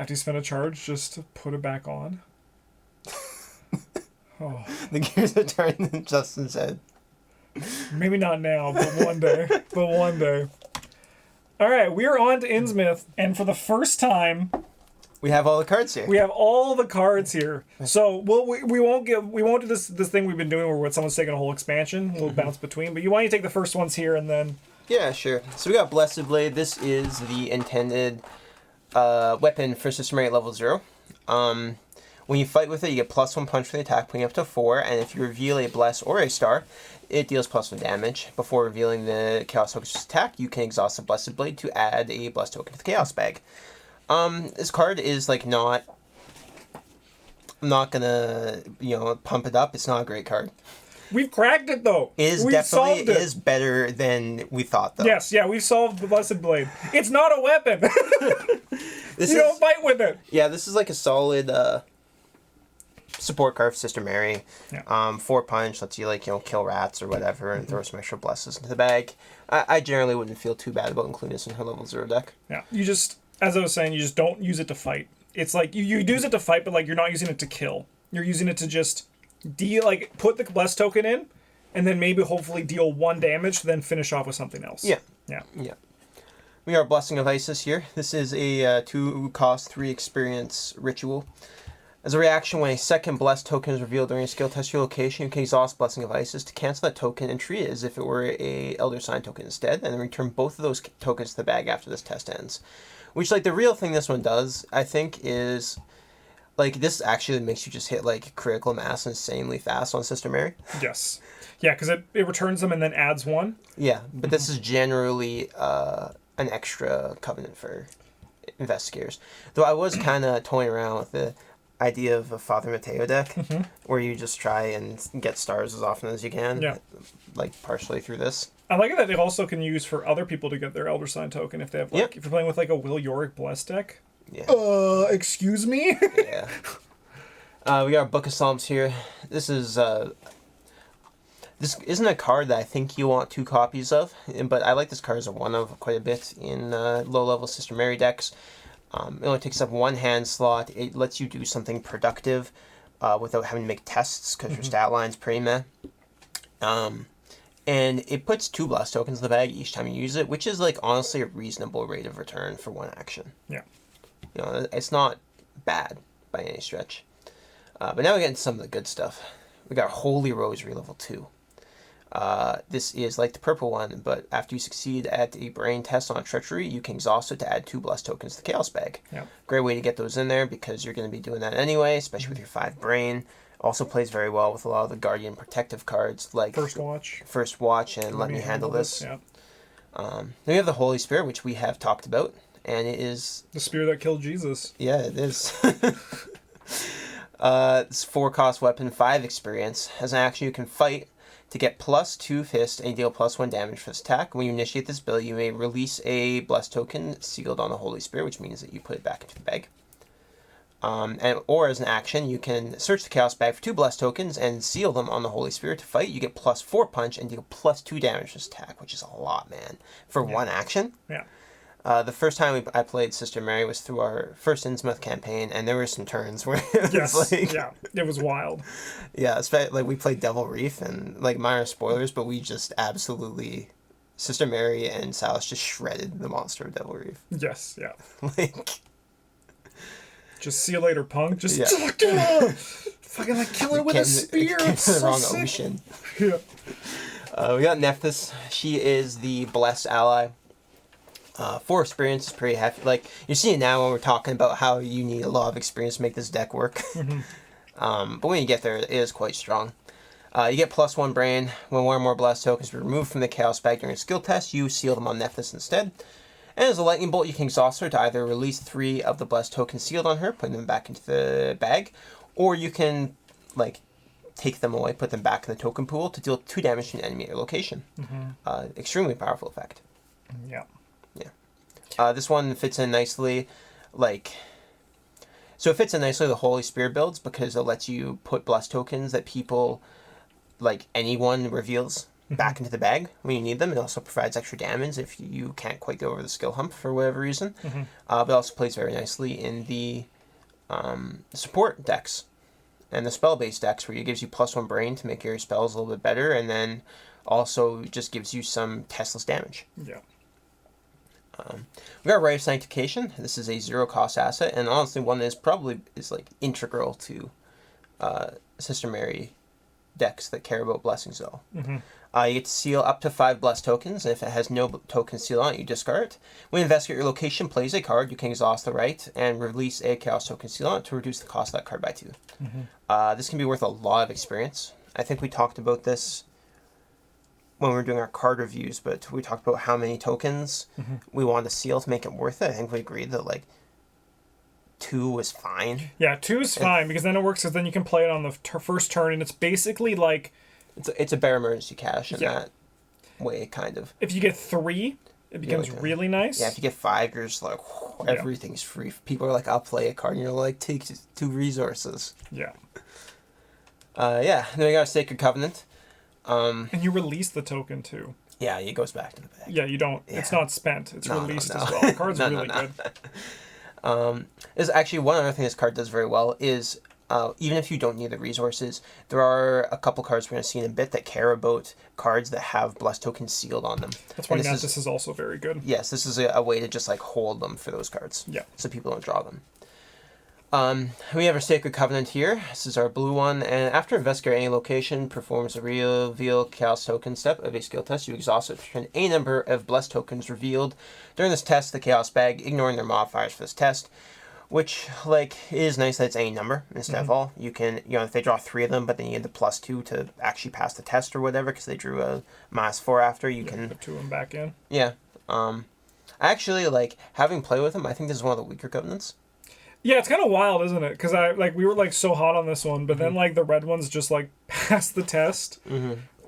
After you spend a charge, just to put it back on. Oh. The gears are turning in Justin's head. Maybe not now, but one day. All right, we are on to Innsmouth, and for the first time, we have all the cards here. We have all the cards here. So we won't do this thing we've been doing where someone's taking a whole expansion. We'll bounce between. But why don't you take the first ones here and then. Yeah, sure. So we got Blessed Blade. This is the intended weapon for Sister Mary at level 0. When you fight with it, you get +1 punch for the attack, putting up to 4. And if you reveal a Bless or a Star, it deals +1 damage. Before revealing the Chaos Token's attack, you can exhaust the Blessed Blade to add a Bless token to the Chaos bag. This card is like I'm not gonna pump it up. It's not a great card. We've cracked it though. It definitely is better than we thought though. Yes, yeah, we've solved the Blessed Blade. It's not a weapon. Don't fight with it. Yeah, this is like a solid support card for Sister Mary. Yeah. 4 punch lets you kill rats or whatever and throw some extra blesses into the bag. I generally wouldn't feel too bad about including this in her level 0 deck. Yeah, as I was saying, you just don't use it to fight. It's like you use it to fight, but you're not using it to kill. You're using it to just put the bless token in, and then maybe hopefully deal 1 damage, then finish off with something else. Yeah. Yeah. We are Blessing of Isis here. This is a 2 cost 3 experience ritual. As a reaction, when a second blessed token is revealed during a skill test your location, you can exhaust Blessing of Isis to cancel that token and treat it as if it were a Elder Sign token instead, and then return both of those tokens to the bag after this test ends. Which, the real thing this one does, I think, is, this actually makes you just hit, critical mass insanely fast on Sister Mary. Yes. Yeah, because it returns them and then adds 1. Yeah, but this is generally an extra covenant for investigators. Though I was kind of toying around with the idea of a Father Mateo deck, where you just try and get stars as often as you can, partially through this. I like it that they also can use for other people to get their Elder Sign token if they have if you're playing with a Will Yorick Bless deck. Yeah. Excuse me? Yeah. We got our Book of Psalms here. This isn't a card that I think you want 2 copies of, but I like this card as a 1 of quite a bit in low-level Sister Mary decks. It only takes up 1 hand slot. It lets you do something productive without having to make tests because your stat line's pretty meh. And it puts 2 blast tokens in the bag each time you use it, which is honestly a reasonable rate of return for 1 action. Yeah. It's not bad by any stretch. But now we get into some of the good stuff. We got Holy Rosary level 2. This is like the purple one, but after you succeed at a brain test on a treachery, you can exhaust it to add 2 blessed tokens to the Chaos bag. Yeah. Great way to get those in there because you're going to be doing that anyway, especially with your 5 brain. Also plays very well with a lot of the Guardian protective cards like First Watch and Let Me Handle This. Yeah. Then we have the Holy Spirit, which we have talked about, and it is the spear that killed Jesus. Yeah, it is. It's 4 cost weapon, 5 experience. As an action, you can fight to get +2 fist and deal +1 damage for this attack. When you initiate this ability, you may release a blessed token sealed on the Holy Spirit, which means that you put it back into the bag. Or as an action, you can search the Chaos Bag for 2 Blessed tokens and seal them on the Holy Spirit to fight. You get +4 punch and you get +2 damage to attack, which is a lot, man, for one action. Yeah. The first time I played Sister Mary was through our first Innsmouth campaign, and there were some turns where it was it was wild. Yeah, like we played Devil Reef, and like minor spoilers, but we just absolutely Sister Mary and Silas just shredded the monster of Devil Reef. Yes, yeah. Like, just see you later, punk. Just fucking like kill her with a spear. It's the wrong sick. ocean. Yeah. We got Nephthys. She is the blessed ally. 4 experience is pretty hefty. Like, you're seeing now when we're talking about how you need a lot of experience to make this deck work. But when you get there, it is quite strong. You get +1 brain. When 1 or more blessed tokens are removed from the Chaos Bag during a skill test, you seal them on Nephthys instead. And as a lightning bolt, you can exhaust her to either release 3 of the blessed tokens sealed on her, putting them back into the bag, or you can, like, take them away, put them back in the token pool to deal 2 damage to an enemy at your location. Extremely powerful effect. Yeah. This one fits in nicely, so it fits in nicely the Holy Spirit builds because it lets you put blessed tokens that people, like anyone reveals, back into the bag when you need them. It also provides extra damage if you can't quite go over the skill hump for whatever reason. But it also plays very nicely in the support decks and the spell-based decks, where it gives you +1 brain to make your spells a little bit better, and then also just gives you some testless damage. Yeah. We got Rite of Sanctification. This is a 0-cost asset, and honestly one that is like integral to Sister Mary decks that care about blessings though. You get to seal up to 5 blessed tokens, and if it has no token seal on it, you discard it. When Investigate your location plays a card, you can exhaust the right and release a Chaos token seal on it to reduce the cost of that card by 2. This can be worth a lot of experience. I think we talked about this when we were doing our card reviews, but we talked about how many tokens we wanted to seal to make it worth it. I think we agreed that, like, 2 was fine. Yeah, 2 is fine, because then it works, because then you can play it on the first turn, and it's basically like... It's a bare emergency cash in that way, kind of. If you get 3, it becomes really nice. Yeah, if you get 5, you're just like, everything's free. People are like, I'll play a card, and you're like, take 2 resources. Yeah. And then we got a Sacred Covenant. And you release the token, too. Yeah, it goes back to the bag. Yeah, you don't... Yeah. It's not spent. It's released as well. The card's really good. There's actually one other thing this card does very well is... even if you don't need the resources, there are a couple cards we're going to see in a bit that care about cards that have blessed tokens sealed on them. That's why this is also very good. Yes, this is a way to just like hold them for those cards. Yeah. So people don't draw them. We have our Sacred Covenant here. This is our blue one, and after Investigator any location performs a reveal Chaos token step of a skill test, you exhaust it to return any number of blessed tokens revealed during this test, the Chaos Bag, ignoring their modifiers for this test. Which, like, is nice that it's any number instead of all. You can, if they draw 3 of them, but then you get the +2 to actually pass the test or whatever, because they drew a -4 after, you can... put 2 of them back in. Yeah. I actually, like, having played with them, I think this is one of the weaker covenants. Yeah, it's kind of wild, isn't it? Because we were, like, so hot on this one, but then, like, the red one's just, like, pass the test.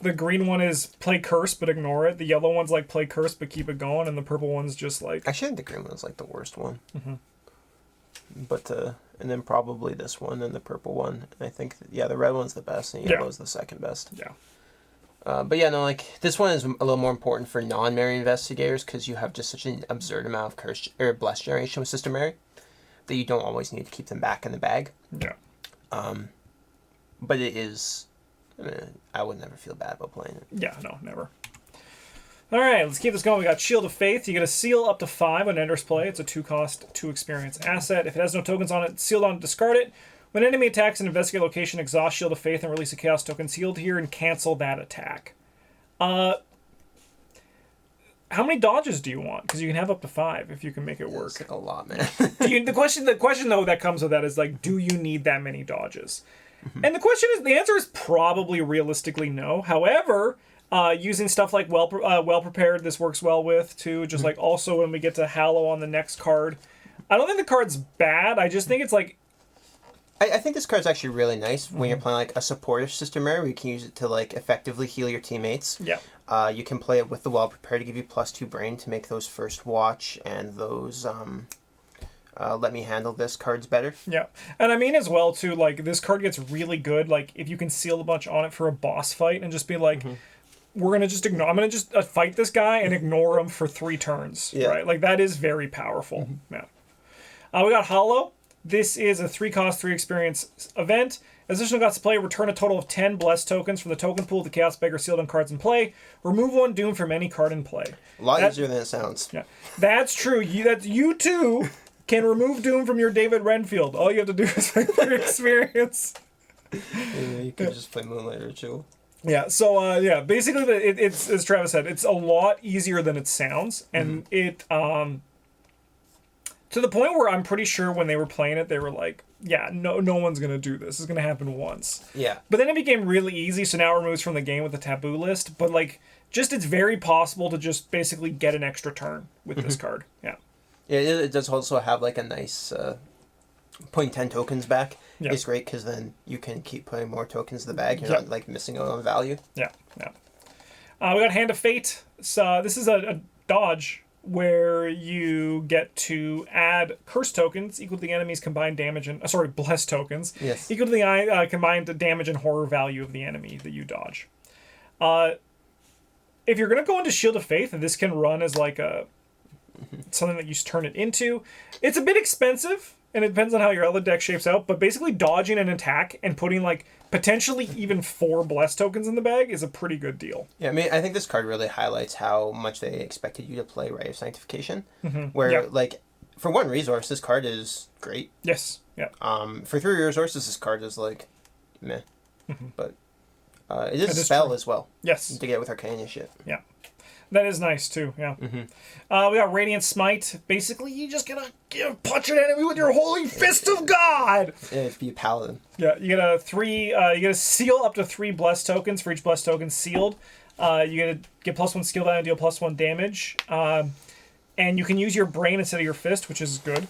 The green one is play curse, but ignore it. The yellow one's, like, play curse, but keep it going, and the purple one's just, like... Actually, I think the green one's, like, the worst one. But, and then probably this one and the purple one. I think, the red one's the best, and the yellow's the second best. Yeah. But yeah, no, like, this one is a little more important for non-Mary investigators, because you have just such an absurd amount of curse or blessed generation with Sister Mary that you don't always need to keep them back in the bag. Yeah. But it is, I would never feel bad about playing it. Yeah, no, never. All right, let's keep this going. We got Shield of Faith. You get a seal up to 5 when enters play. It's a 2-cost, 2-experience asset. If it has no tokens on it, sealed on it, discard it. When enemy attacks an investigate location, exhaust Shield of Faith and release a Chaos token sealed here and cancel that attack. How many dodges do you want? Because you can have up to 5 if you can make it work. It's like a lot, man. The question though that comes with that is like, do you need that many dodges? And the answer is probably realistically no. However, using stuff like well prepared, this works well with too. Just like also when we get to Hallow on the next card, I don't think the card's bad. I just think it's like. I think this card's actually really nice when you're playing like a supportive Sister Mary, where you can use it to like effectively heal your teammates. Yeah. You can play it with the well prepared to give you +2 brain to make those first watch and those let me handle this card's better. Yeah. And I mean as well too, like this card gets really good like if you can seal a bunch on it for a boss fight and just be like we're gonna just ignore. I'm gonna just fight this guy and ignore him for 3 turns. Yeah. Right, like that is very powerful. Yeah. We got Hollow. This is a 3-cost, 3 experience event. Additional cost to play. Return a total of 10 blessed tokens from the token pool to Chaos Beggar sealed on cards in play. Remove 1 Doom from any card in play. A lot easier than it sounds. Yeah, that's true. You too can remove Doom from your David Renfield. All you have to do is play your experience. Yeah, you could just play Moonlight Ritual. Yeah, so basically it's as Travis said, it's a lot easier than it sounds, and it to the point where I'm pretty sure when they were playing it, they were like, yeah, no one's gonna do this. It's gonna happen once. Yeah. But then it became really easy, so now it removes from the game with the taboo list. But like, just it's very possible to just basically get an extra turn with this card. Yeah. Yeah, it does also have like a nice putting 10 tokens back. Yeah. It's great because then you can keep putting more tokens in the bag. You're not like missing out on value. Yeah, yeah. We got Hand of Fate. So this is a dodge where you get to add curse tokens equal to the enemy's combined damage and blessed tokens equal to the combined damage and horror value of the enemy that you dodge. If you're gonna go into Shield of Faith, this can run as like a something that you turn it into. It's a bit expensive, and it depends on how your other deck shapes out. But basically, dodging an attack and putting like potentially even 4 blessed tokens in the bag is a pretty good deal. Yeah, I mean, I think this card really highlights how much they expected you to play Ray of Sanctification. Where, like, for 1 resource, this card is great. Yes. Yeah. For 3 resources, this card is like, meh. But it is a spell as well. Yes. To get with Arcania shit. Yeah. That is nice too, yeah. We got Radiant Smite. Basically, you just gotta punch an enemy with your Holy Fist of God! Yeah, be a paladin. Yeah, you get a seal up to 3 blessed tokens for each blessed token sealed. You get +1 skill die and deal +1 damage. And you can use your brain instead of your fist, which is good.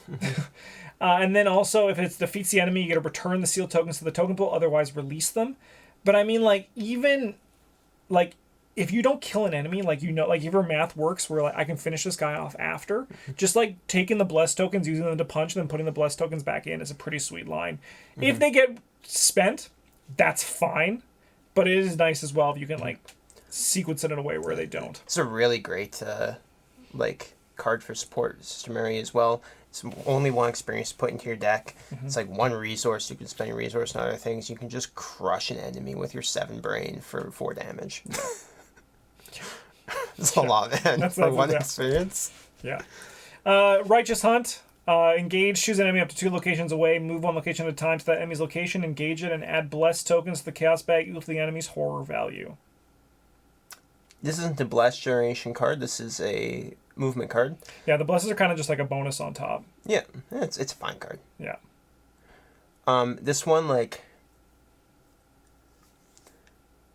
And then also, if it defeats the enemy, you get to return the sealed tokens to the token pool, otherwise release them. But I mean, like, even, like, if you don't kill an enemy, like, you know, like, if your math works where, like, I can finish this guy off after, just, like, taking the blessed tokens, using them to punch, and then putting the blessed tokens back in is a pretty sweet line. If they get spent, that's fine, but it is nice as well if you can, like, sequence it in a way where they don't. It's a really great, like, card for support, Sister Mary, as well. It's only 1 experience to put into your deck. It's like 1 resource. You can spend your resource on other things. You can just crush an enemy with your 7 brain for 4 damage. It's a lot, man. That's for 1 experience. Yeah. Righteous Hunt. Engage. Choose an enemy up to 2 locations away. Move 1 location at a time to that enemy's location. Engage it and add blessed tokens to the chaos bag equal to the enemy's horror value. This isn't a blast generation card. This is a movement card. Yeah, the blesses are kind of just like a bonus on top. Yeah, it's a fine card. Yeah. This one, like,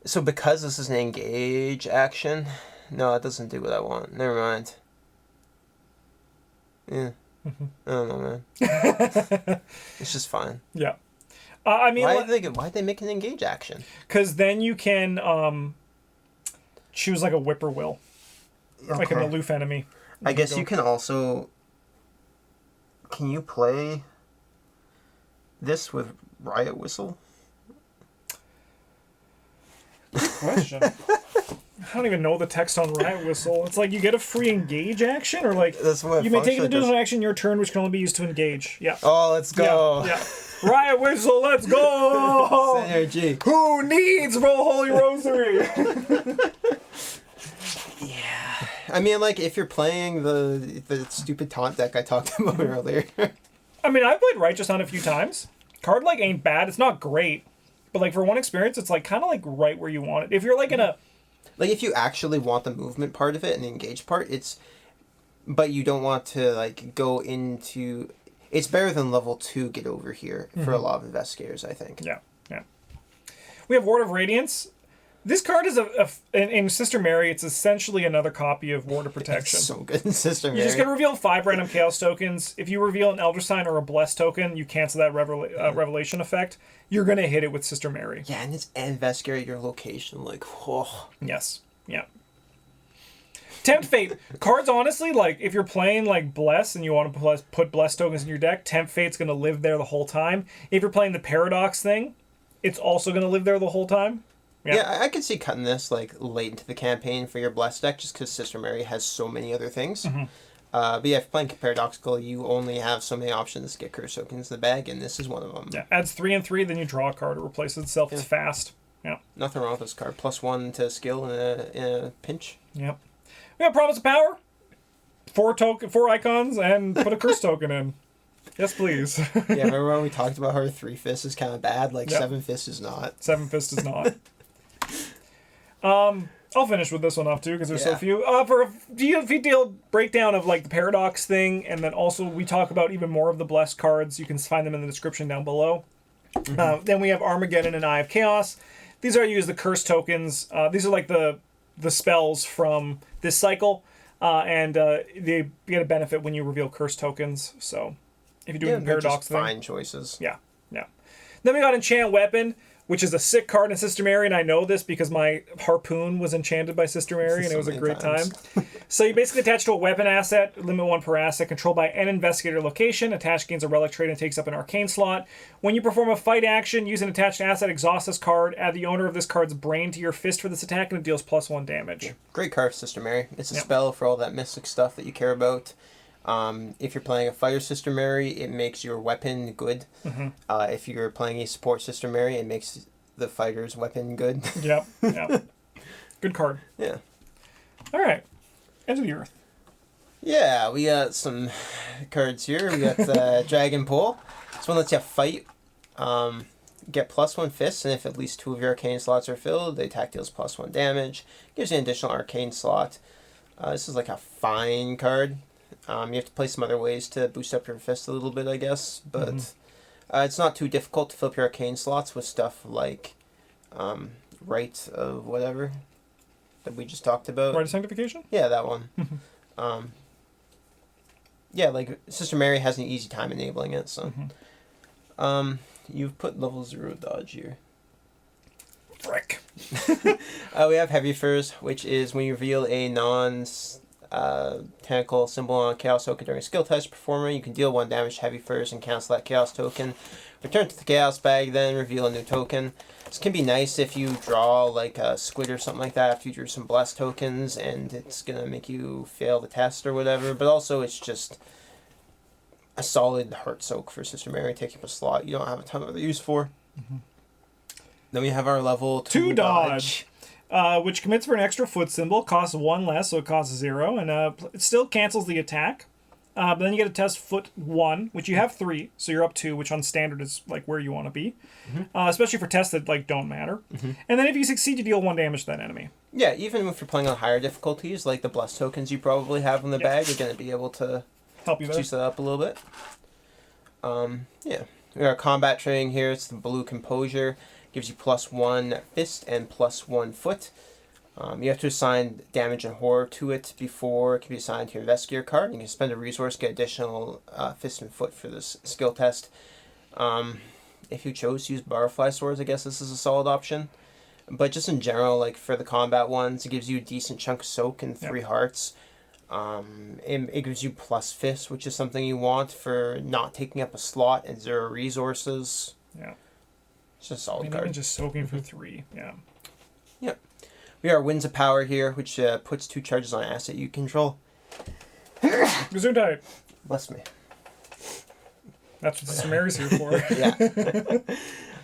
so because this is an engage action, no, it doesn't do what I want. Never mind. Yeah. I don't know, man. It's just fine. Yeah. I mean, why'd they make an engage action? Because then you can choose like a whippoorwill, like an aloof enemy. I guess you can also. Can you play this with Riot Whistle? Good question. I don't even know the text on Riot Whistle. It's like you get a free engage action, or like you may take an additional action in your turn, which can only be used to engage. Yeah. Oh, let's go. Yeah. Riot Whistle, let's go! Synergy. Who needs Roll Holy Rosary? Yeah. I mean, like, if you're playing the stupid taunt deck I talked about earlier. I mean, I've played Righteous Hunt a few times. Card, like, ain't bad. It's not great. But, like, for 1 experience, it's, like, kind of, like, right where you want it. If you're, like, in a... Like, if you actually want the movement part of it and the engage part, but you don't want to, like, go into... It's better than level 2 get over here for a lot of investigators, I think. Yeah, yeah. We have Ward of Radiance. This card is in Sister Mary, it's essentially another copy of Ward of Protection. It's so good in Sister Mary. You just get to reveal 5 random Chaos tokens. If you reveal an Elder Sign or a Blessed token, you cancel that Revelation effect. You're going to hit it with Sister Mary. Yeah, and it's investigate your location, like, whoa. Yes, yeah. Tempt Fate. Cards, honestly, like, if you're playing, like, Bless and you want to put Bless tokens in your deck, Tempt Fate's going to live there the whole time. If you're playing the Paradox thing, it's also going to live there the whole time. Yeah, I could see cutting this, like, late into the campaign for your Bless deck, just because Sister Mary has so many other things. But yeah, if you're playing Paradoxical, you only have so many options to get curse tokens in the bag, and this is one of them. Yeah, adds 3 and 3, then you draw a card. It replaces itself. It's fast. Yeah. Nothing wrong with this card. +1 to skill in a pinch. Yep. We got Promise of Power. 4 icons, and put a curse token in. Yes, please. Yeah, remember when we talked about her 3 fists is kind of bad? Like, 7 fists is not. 7 fist is not. I'll finish with this one off too because there's so few. If you deal breakdown of like the Paradox thing, and then also we talk about even more of the Blessed cards, you can find them in the description down below. Then we have Armageddon and Eye of Chaos. These are used the curse tokens. These are like the spells from this cycle, and they get a benefit when you reveal curse tokens. So if you do the Paradox thing, fine choices. Yeah. Then we got Enchant Weapon, which is a sick card in Sister Mary, and I know this because my harpoon was enchanted by Sister Mary, and it was a great time. So you basically attach to a weapon asset, limit 1 per asset, controlled by an investigator location. Attached gains a relic trait and takes up an arcane slot. When you perform a fight action, use an attached asset, exhaust this card, add the owner of this card's brain to your fist for this attack, and it deals +1 damage. Great card, Sister Mary. It's a spell for all that mystic stuff that you care about. If you're playing a fighter Sister Mary, it makes your weapon good. If you're playing a support Sister Mary, it makes the fighter's weapon good. Yep. Good card. Yeah. All right. Edge of the Earth. Yeah, we got some cards here. We got Dragon Pull. This one lets you fight. Get +1 fists, and if at least 2 of your arcane slots are filled, the attack deals +1 damage. Gives you an additional arcane slot. This is like a fine card. You have to play some other ways to boost up your fist a little bit, I guess, but it's not too difficult to fill up your arcane slots with stuff like Rite of whatever that we just talked about. Rite of Sanctification? Yeah, that one. Yeah, like Sister Mary has an easy time enabling it, so. You've put level 0 dodge here. Frick. We have Heavy Furs, which is when you reveal a tentacle symbol on a chaos token during a skill test performer, you can deal 1 damage to Heavy Furs and cancel that chaos token. Return to the chaos bag, then reveal a new token. This can be nice if you draw like a squid or something like that after you drew some blessed tokens, and it's gonna make you fail the test or whatever. But also, it's just a solid heart soak for Sister Mary, taking up a slot you don't have a ton of other use for. Then we have our level 2 dodge. Which commits for an extra foot symbol, costs 1 less, so it costs 0, and it still cancels the attack. But then you get a test foot 1, which you have 3, so you're up 2, which on standard is like where you want to be, especially for tests that like don't matter. And then if you succeed, you deal 1 damage to that enemy. Yeah, even if you're playing on higher difficulties, like the blessed tokens you probably have in the bag, are going to be able to help you juice that up a little bit. Yeah, we got combat training here. It's the blue composure. Gives you +1 fist and +1 foot. You have to assign damage and horror to it before it can be assigned to your investigator card. You can spend a resource, get additional fist and foot for this skill test. If you chose to use butterfly swords, I guess this is a solid option. But just in general, like for the combat ones, it gives you a decent chunk of soak and 3 hearts. It gives you plus fist, which is something you want for not taking up a slot and 0 resources. Yeah. It's just a solid Maybe card. even just soaking for 3. Yeah. Yep. We are Winds of Power here, which puts 2 charges on an asset you control. Gesundheit. Bless me. That's what Sister Mary's here for. Yeah.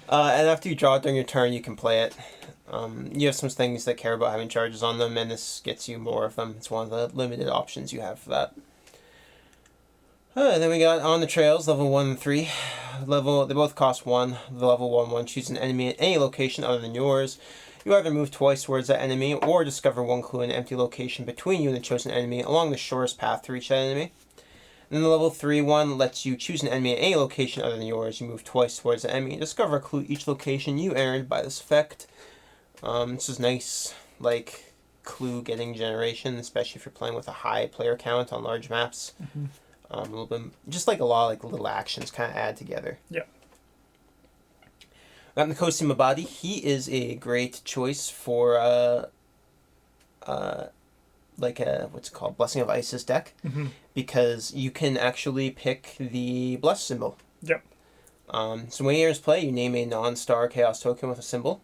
And after you draw it during your turn, you can play it. You have some things that care about having charges on them, and this gets you more of them. It's one of the limited options you have for that. Then we got On the Trails, level 1 and 3. They both cost 1. The level 1/1, choose an enemy at any location other than yours. You either move twice towards that enemy, or discover 1 clue in an empty location between you and the chosen enemy along the shortest path to reach that enemy. And then the level 3/1 lets you choose an enemy at any location other than yours. You move twice towards the enemy and discover a clue each location you entered by this effect. This is nice, like, clue getting generation, especially if you're playing with a high player count on large maps. A little bit, just like a lot of like little actions kind of add together. Yeah. Got Nkosi Mabadi. He is a great choice for like a, what's it called, Blessing of Isis deck, because you can actually pick the bless symbol. Yep. So when you enter play, you name a non-star chaos token with a symbol.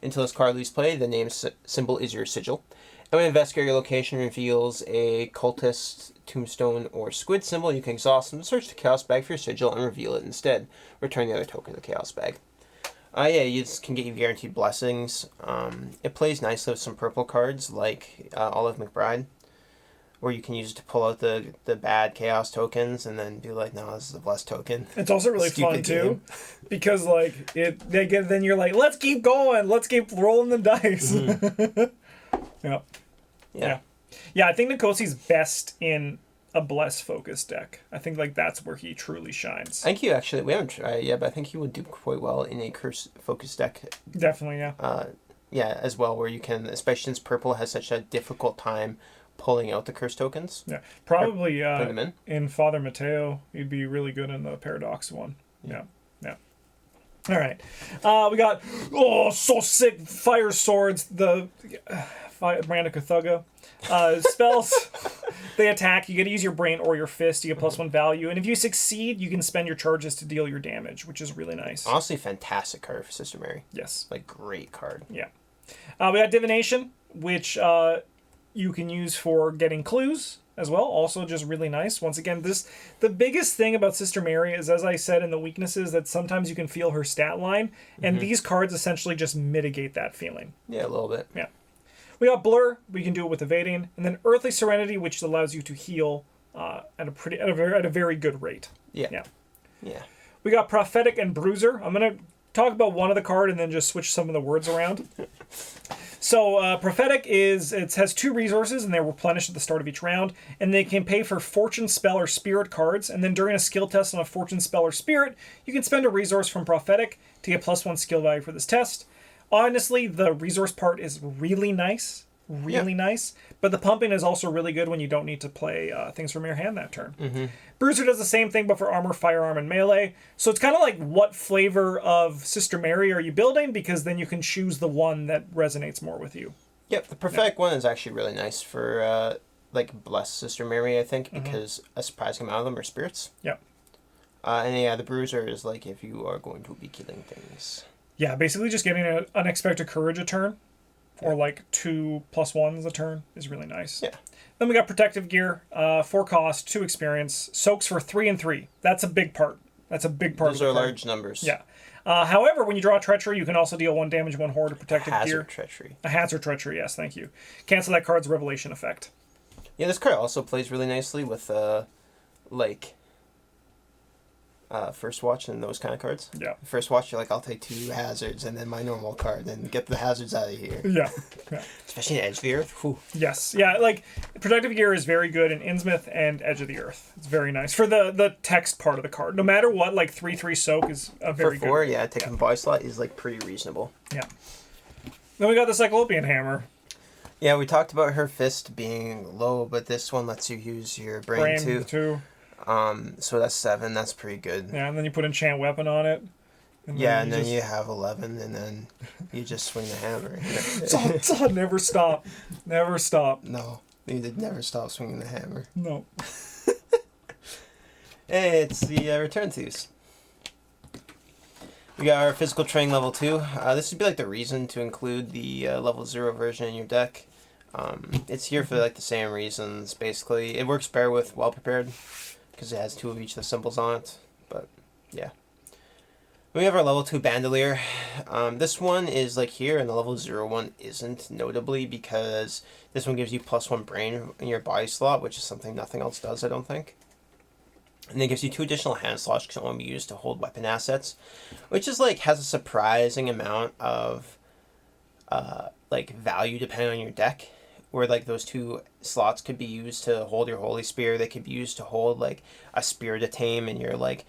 Until this card leaves play, the name symbol is your sigil. And when Investigator your location reveals a cultist, tombstone, or squid symbol, you can exhaust them, search the chaos bag for your sigil, and reveal it instead. Return the other token to the chaos bag. Yeah, you just can get you guaranteed blessings. It plays nicely with some purple cards, like Olive McBride, where you can use it to pull out the bad chaos tokens and then be like, no, this is a blessed token. It's also really fun Stupid too, because like then you're like, let's keep going, let's keep rolling the dice. Yeah. I think Nikosi's best in a bless focused deck. I think like that's where he truly shines. I think we haven't tried it yet, but I think he would do quite well in a curse focused deck. Definitely, yeah. Yeah, as well, where you can, especially since purple has such a difficult time pulling out the curse tokens. Yeah, probably them in Father Mateo, he'd be really good in the Paradox one. Yeah. All right, we got so sick fire swords. The Miranda Cthugga spells. They attack. You get to use your brain or your fist. You get +1 value, and if you succeed, you can spend your charges to deal your damage, which is really nice. Honestly, fantastic card for Sister Mary. Yes, like great card. Yeah. We got Divination, which you can use for getting clues as well. Also just really nice. Once again, the biggest thing about Sister Mary is, as I said in the weaknesses, that sometimes you can feel her stat line, and these cards essentially just mitigate that feeling. Yeah, a little bit. Yeah. We got Blur. We can do it with evading, and then Earthly Serenity, which allows you to heal at a very good rate. Yeah. We got Prophetic and Bruiser. I'm gonna talk about one of the card and then just switch some of the words around. So Prophetic has 2 resources, and they're replenished at the start of each round, and they can pay for Fortune, Spell, or Spirit cards, and then during a skill test on a Fortune, Spell, or Spirit, you can spend a resource from Prophetic to get +1 skill value for this test. Honestly, the resource part is really nice, nice, but the pumping is also really good when you don't need to play things from your hand that turn. Bruiser does the same thing, but for armor, firearm, and melee. So it's kind of like, what flavor of Sister Mary are you building? Because then you can choose the one that resonates more with you. Yep, the Prophetic one is actually really nice for like Bless Sister Mary, I think, because a surprising amount of them are spirits. Yep. And yeah, the Bruiser is like if you are going to be killing things. Yeah, basically just getting an Unexpected Courage a turn, or like 2 +1s a turn is really nice. Yeah. Then we got Protective Gear, 4 cost, 2 experience, soaks for 3 and 3. That's a big part. Those are large numbers. Yeah. However, when you draw Treachery, you can also deal 1 damage, 1 horde to Protective Gear. Treachery. A Hazard Treachery, yes, thank you. Cancel that card's Revelation effect. Yeah, this card also plays really nicely with First Watch and those kind of cards. Yeah. First Watch, you're like, I'll take 2 hazards and then my normal card and get the hazards out of here. Yeah. Especially in Edge of the Earth. Whew. Yes. Yeah, like, Protective Gear is very good in Innsmouth and Edge of the Earth. It's very nice. For the text part of the card. No matter what, like, 3/3 soak is a very good. For 4, taking body slot is, like, pretty reasonable. Yeah. Then we got the Cyclopean Hammer. Yeah, we talked about her fist being low, but this one lets you use your brain too. So that's 7. That's pretty good. Yeah, and then you put Enchant Weapon on it. And then you have 11, and then you just swing the hammer. Never stop. Never stop. No, you did never stop swinging the hammer. No. Hey, it's the Return Thieves. We got our Physical Training level 2. This would be like the reason to include the level 0 version in your deck. It's here for like the same reasons, basically. It works better with Well Prepared, because it has 2 of each of the symbols on it, but yeah. We have our level 2 Bandolier. This one is like here, and the level 0 one isn't, notably because this one gives you +1 brain in your body slot, which is something nothing else does, I don't think. And it gives you 2 additional hand slots, which can only be used to hold weapon assets, which is like, has a surprising amount of like value depending on your deck. Where like those 2 slots could be used to hold your Holy Spear, they could be used to hold like a Spear to Tame and your like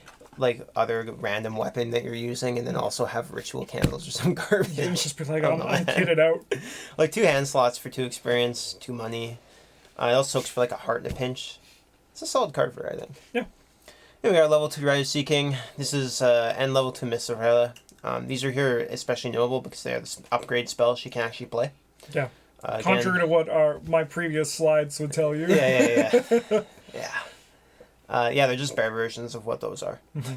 other random weapon that you're using, and then also have Ritual Candles or some garbage. Yeah, just be like, I'm kitted out. Like 2 hand slots for 2 experience, 2 money. It also soaks for like a heart in a pinch. It's a solid card for her, I think. Yeah. Here we got level 2 Rite of Seeking. This is and level 2 Miss Aurelia. These are here especially notable because they are the upgrade spells she can actually play. Yeah. Contrary to what my previous slides would tell you. Yeah. Yeah, they're just bear versions of what those are. Mm-hmm.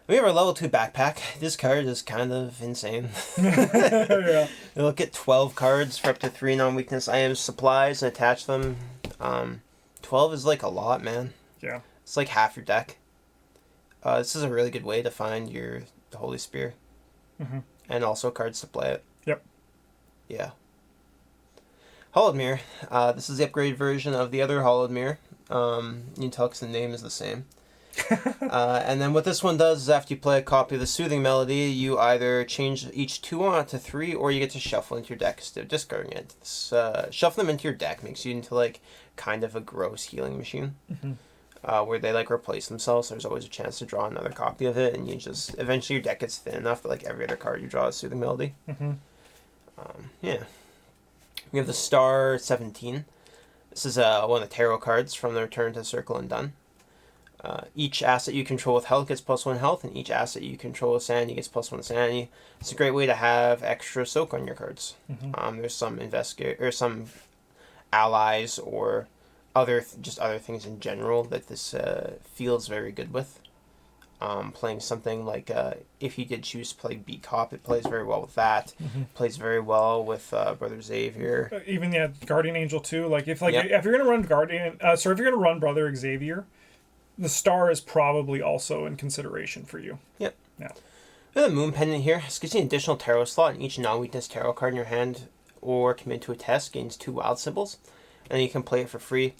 We have our level 2 backpack. This card is kind of insane. Yeah. You'll get 12 cards for up to 3 non-weakness items, supplies, and attach them. 12 is like a lot, man. Yeah. It's like half your deck. This is a really good way to find your Holy Spear. Mm-hmm. And also cards to play it. Yep. Yeah. Hollowed Mirror. This is the upgraded version of the other Hollowed Mirror. You can tell because the name is the same. And then what this one does is after you play a copy of the Soothing Melody, you either change each 2 on to 3, or you get to shuffle into your deck instead of discarding it. Shuffle them into your deck makes you into like kind of a gross healing machine. Mm-hmm. Where they like replace themselves. So there's always a chance to draw another copy of it, and you just eventually your deck gets thin enough that like every other card you draw is Soothing Melody. Mm-hmm. Yeah. We have the Star 17. This is one of the tarot cards from the Return to Circle Undone. Each asset you control with health gets +1 health, and each asset you control with sanity gets +1 sanity. It's a great way to have extra soak on your cards. Mm-hmm. There's some some allies or other things in general that this feels very good with. Playing something like if you did choose to play Beat Cop, it plays very well with that. Mm-hmm. Plays very well with Brother Xavier. Even Guardian Angel too. Like if Yep. if you're gonna run if you're gonna run Brother Xavier, the Star is probably also in consideration for you. Yep. Yeah. We have the Moon Pendant here. This gives you an additional tarot slot, and each non-weakness tarot card in your hand or commit to a test gains 2 wild symbols, and you can play it for free.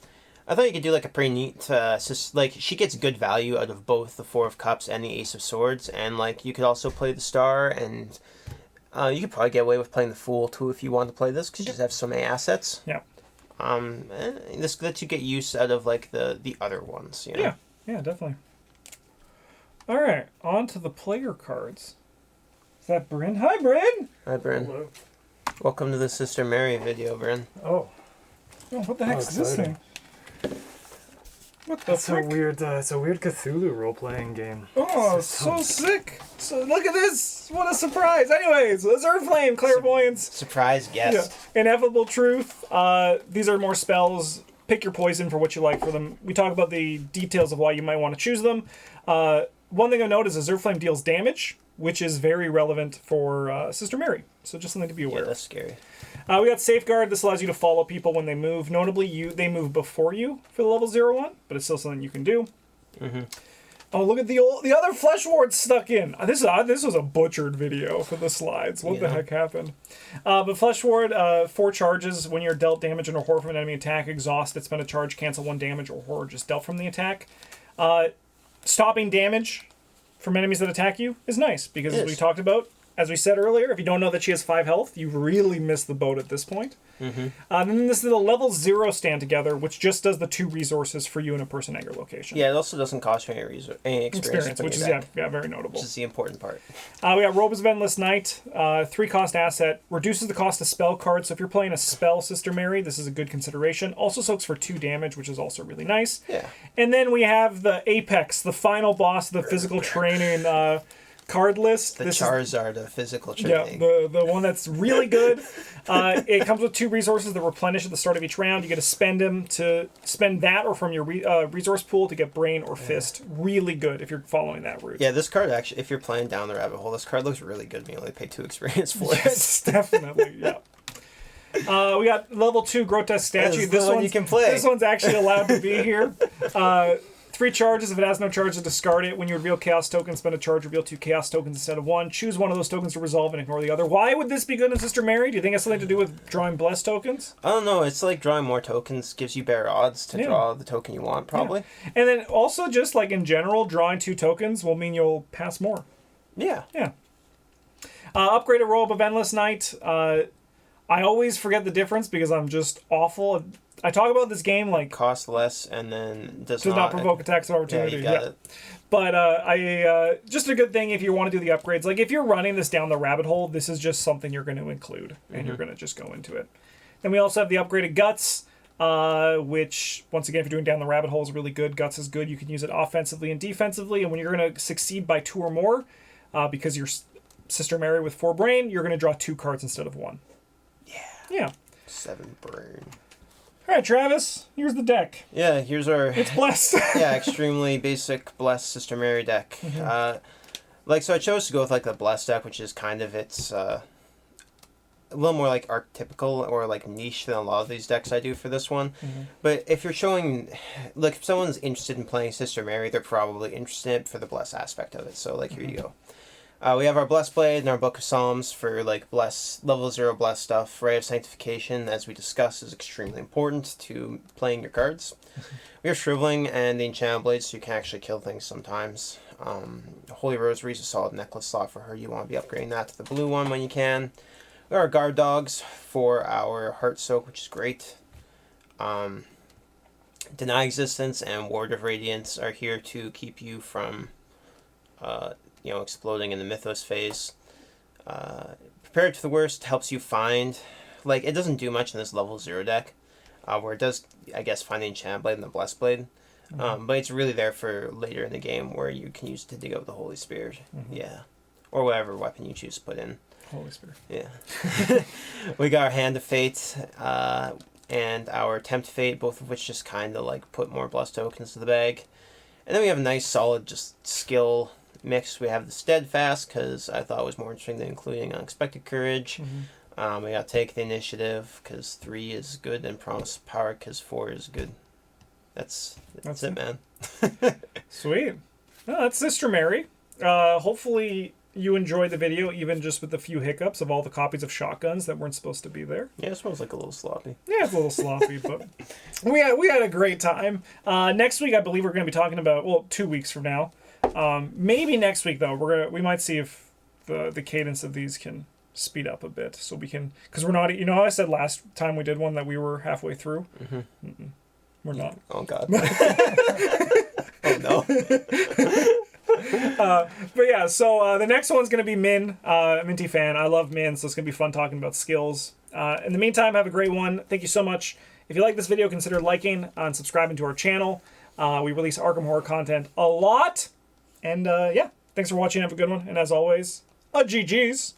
I thought you could do like a pretty neat, like she gets good value out of both the 4 of Cups and the Ace of Swords, and like you could also play the Star, and you could probably get away with playing the Fool too if you want to play this, because you just have so many assets. Yeah. And this lets you get use out of like the other ones, you know? Yeah, definitely. All right, on to the player cards. Is that Bryn? Hi, Bryn! Hi, Bryn. Hello. Welcome to the Sister Mary video, Bryn. Oh, Oh, what the heck is this exciting. thing? What the it's a frick? weird. It's a weird Cthulhu role-playing game. Oh, so sick! So look at this! What a surprise! Anyways, Azure Flame, Clairvoyance. Surprise guest. Yeah. Ineffable Truth. These are more spells. Pick your poison for what you like for them. We talk about the details of why you might want to choose them. One thing I note is Azure Flame deals damage, which is very relevant for Sister Mary. So just something to be aware Yeah, of. that's scary. We got Safeguard. This allows you to follow people when they move. Notably, they move before you for the level 0-1, but it's still something you can do. Mm-hmm. Oh, look at the other flesh ward stuck in. This was a butchered video for the slides. What the heck happened? But flesh ward, 4 charges. When you're dealt damage and or horror from an enemy attack, exhaust it, spend a charge, cancel 1 damage or horror just dealt from the attack. Stopping damage from enemies that attack you is nice because as we talked about, as we said earlier, if you don't know that she has 5 health, you've really missed the boat at this point. Mm-hmm. And then this is the level 0 stand together, which just does the 2 resources for you and a person at your location. Yeah, it also doesn't cost you any experience which is very notable. Which is the important part. We got Robes of Endless Night, 3 cost asset, reduces the cost of spell cards. So if you're playing a spell, Sister Mary, this is a good consideration. Also soaks for 2 damage, which is also really nice. Yeah. And then we have the Apex, the final boss of the physical training card list. The this Charizard of physical Yeah, training. the one that's really good. It comes with 2 resources that replenish at the start of each round. You get to spend them to spend that or from your resource pool to get Brain or Fist. Really good if you're following that route. Yeah, this card actually, if you're playing down the rabbit hole, this card looks really good when you only pay 2 experience for it. Yes, definitely, yeah. We got level 2 Grotesque Statue. This one you can play. This one's actually allowed to be here. 3 charges. If it has no charge, to discard it. When you reveal Chaos tokens, spend a charge, reveal 2 Chaos tokens instead of 1. Choose one of those tokens to resolve and ignore the other. Why would this be good in Sister Mary? Do you think it has something to do with drawing Blessed tokens? I don't know. It's like drawing more tokens gives you better odds to draw the token you want, probably. Yeah. And then also just like in general, drawing 2 tokens will mean you'll pass more. Yeah. Yeah. Upgraded Robe of Endless Night. I always forget the difference because I'm just awful. I talk about this game like Cost less and then does not provoke attacks of opportunity. Yeah, you got it. But just a good thing if you want to do the upgrades. Like if you're running this down the rabbit hole, this is just something you're going to include and you're going to just go into it. Then we also have the upgraded Guts, which once again, if you're doing down the rabbit hole, is really good. Guts is good. You can use it offensively and defensively. And when you're going to succeed by 2 or more, because you're Sister Mary with 4 brain, you're going to draw 2 cards instead of 1. Yeah. 7 burn. All right, Travis, here's the deck. Yeah, here's our... It's blessed. Yeah, extremely basic Blessed Sister Mary deck. So I chose to go with, like, the Blessed deck, which is kind of its... a little more, like, archetypical or, like, niche than a lot of these decks I do for this one. But if you're showing... Like, if someone's interested in playing Sister Mary, they're probably interested for the Blessed aspect of it. So, like, here you go. We have our Blessed Blade and our Book of Psalms for, like, level 0 Blessed stuff. Ray of Sanctification, as we discussed, is extremely important to playing your cards. We have Shriveling and the Enchanted Blade, so you can actually kill things sometimes. Holy Rosary is a solid necklace slot for her. You want to be upgrading that to the blue one when you can. We have our Guard Dogs for our Heart Soak, which is great. Deny Existence and Ward of Radiance are here to keep you from... exploding in the Mythos phase. Prepared for the Worst helps you find... Like, it doesn't do much in this level 0 deck, where it does, I guess, find the Enchanted Blade and the Blessed Blade. But it's really there for later in the game, where you can use it to dig out the Holy Spirit. Yeah. Or whatever weapon you choose to put in. Holy Spirit. Yeah. We got our Hand of Fate, and our Tempt Fate, both of which just kind of, like, put more Blessed tokens to the bag. And then we have a nice, solid, just skill... mix. We have the Steadfast, because I thought it was more interesting than including Unexpected Courage. We got Take the Initiative, because 3 is good, and Promise of Power, because 4 is good. That's it, man. Sweet. Well, that's Sister Mary. Hopefully you enjoyed the video, even just with a few hiccups of all the copies of shotguns that weren't supposed to be there. Yeah, it smells like a little sloppy. Yeah, it's a little sloppy, but we had a great time. Next week, I believe we're going to be talking about, 2 weeks from now. Maybe next week though we might see if the cadence of these can speed up a bit, so we can, because we're not, how I said last time we did one that we were halfway through. We're not. Oh god. Oh no. But yeah, so the next one's gonna be Min, Minty fan. I love Min, so it's gonna be fun talking about skills. In the meantime, have a great one. Thank you so much. If you like this video, consider liking and subscribing to our channel. We release Arkham Horror content a lot. And yeah, thanks for watching. Have a good one. And as always, GG's.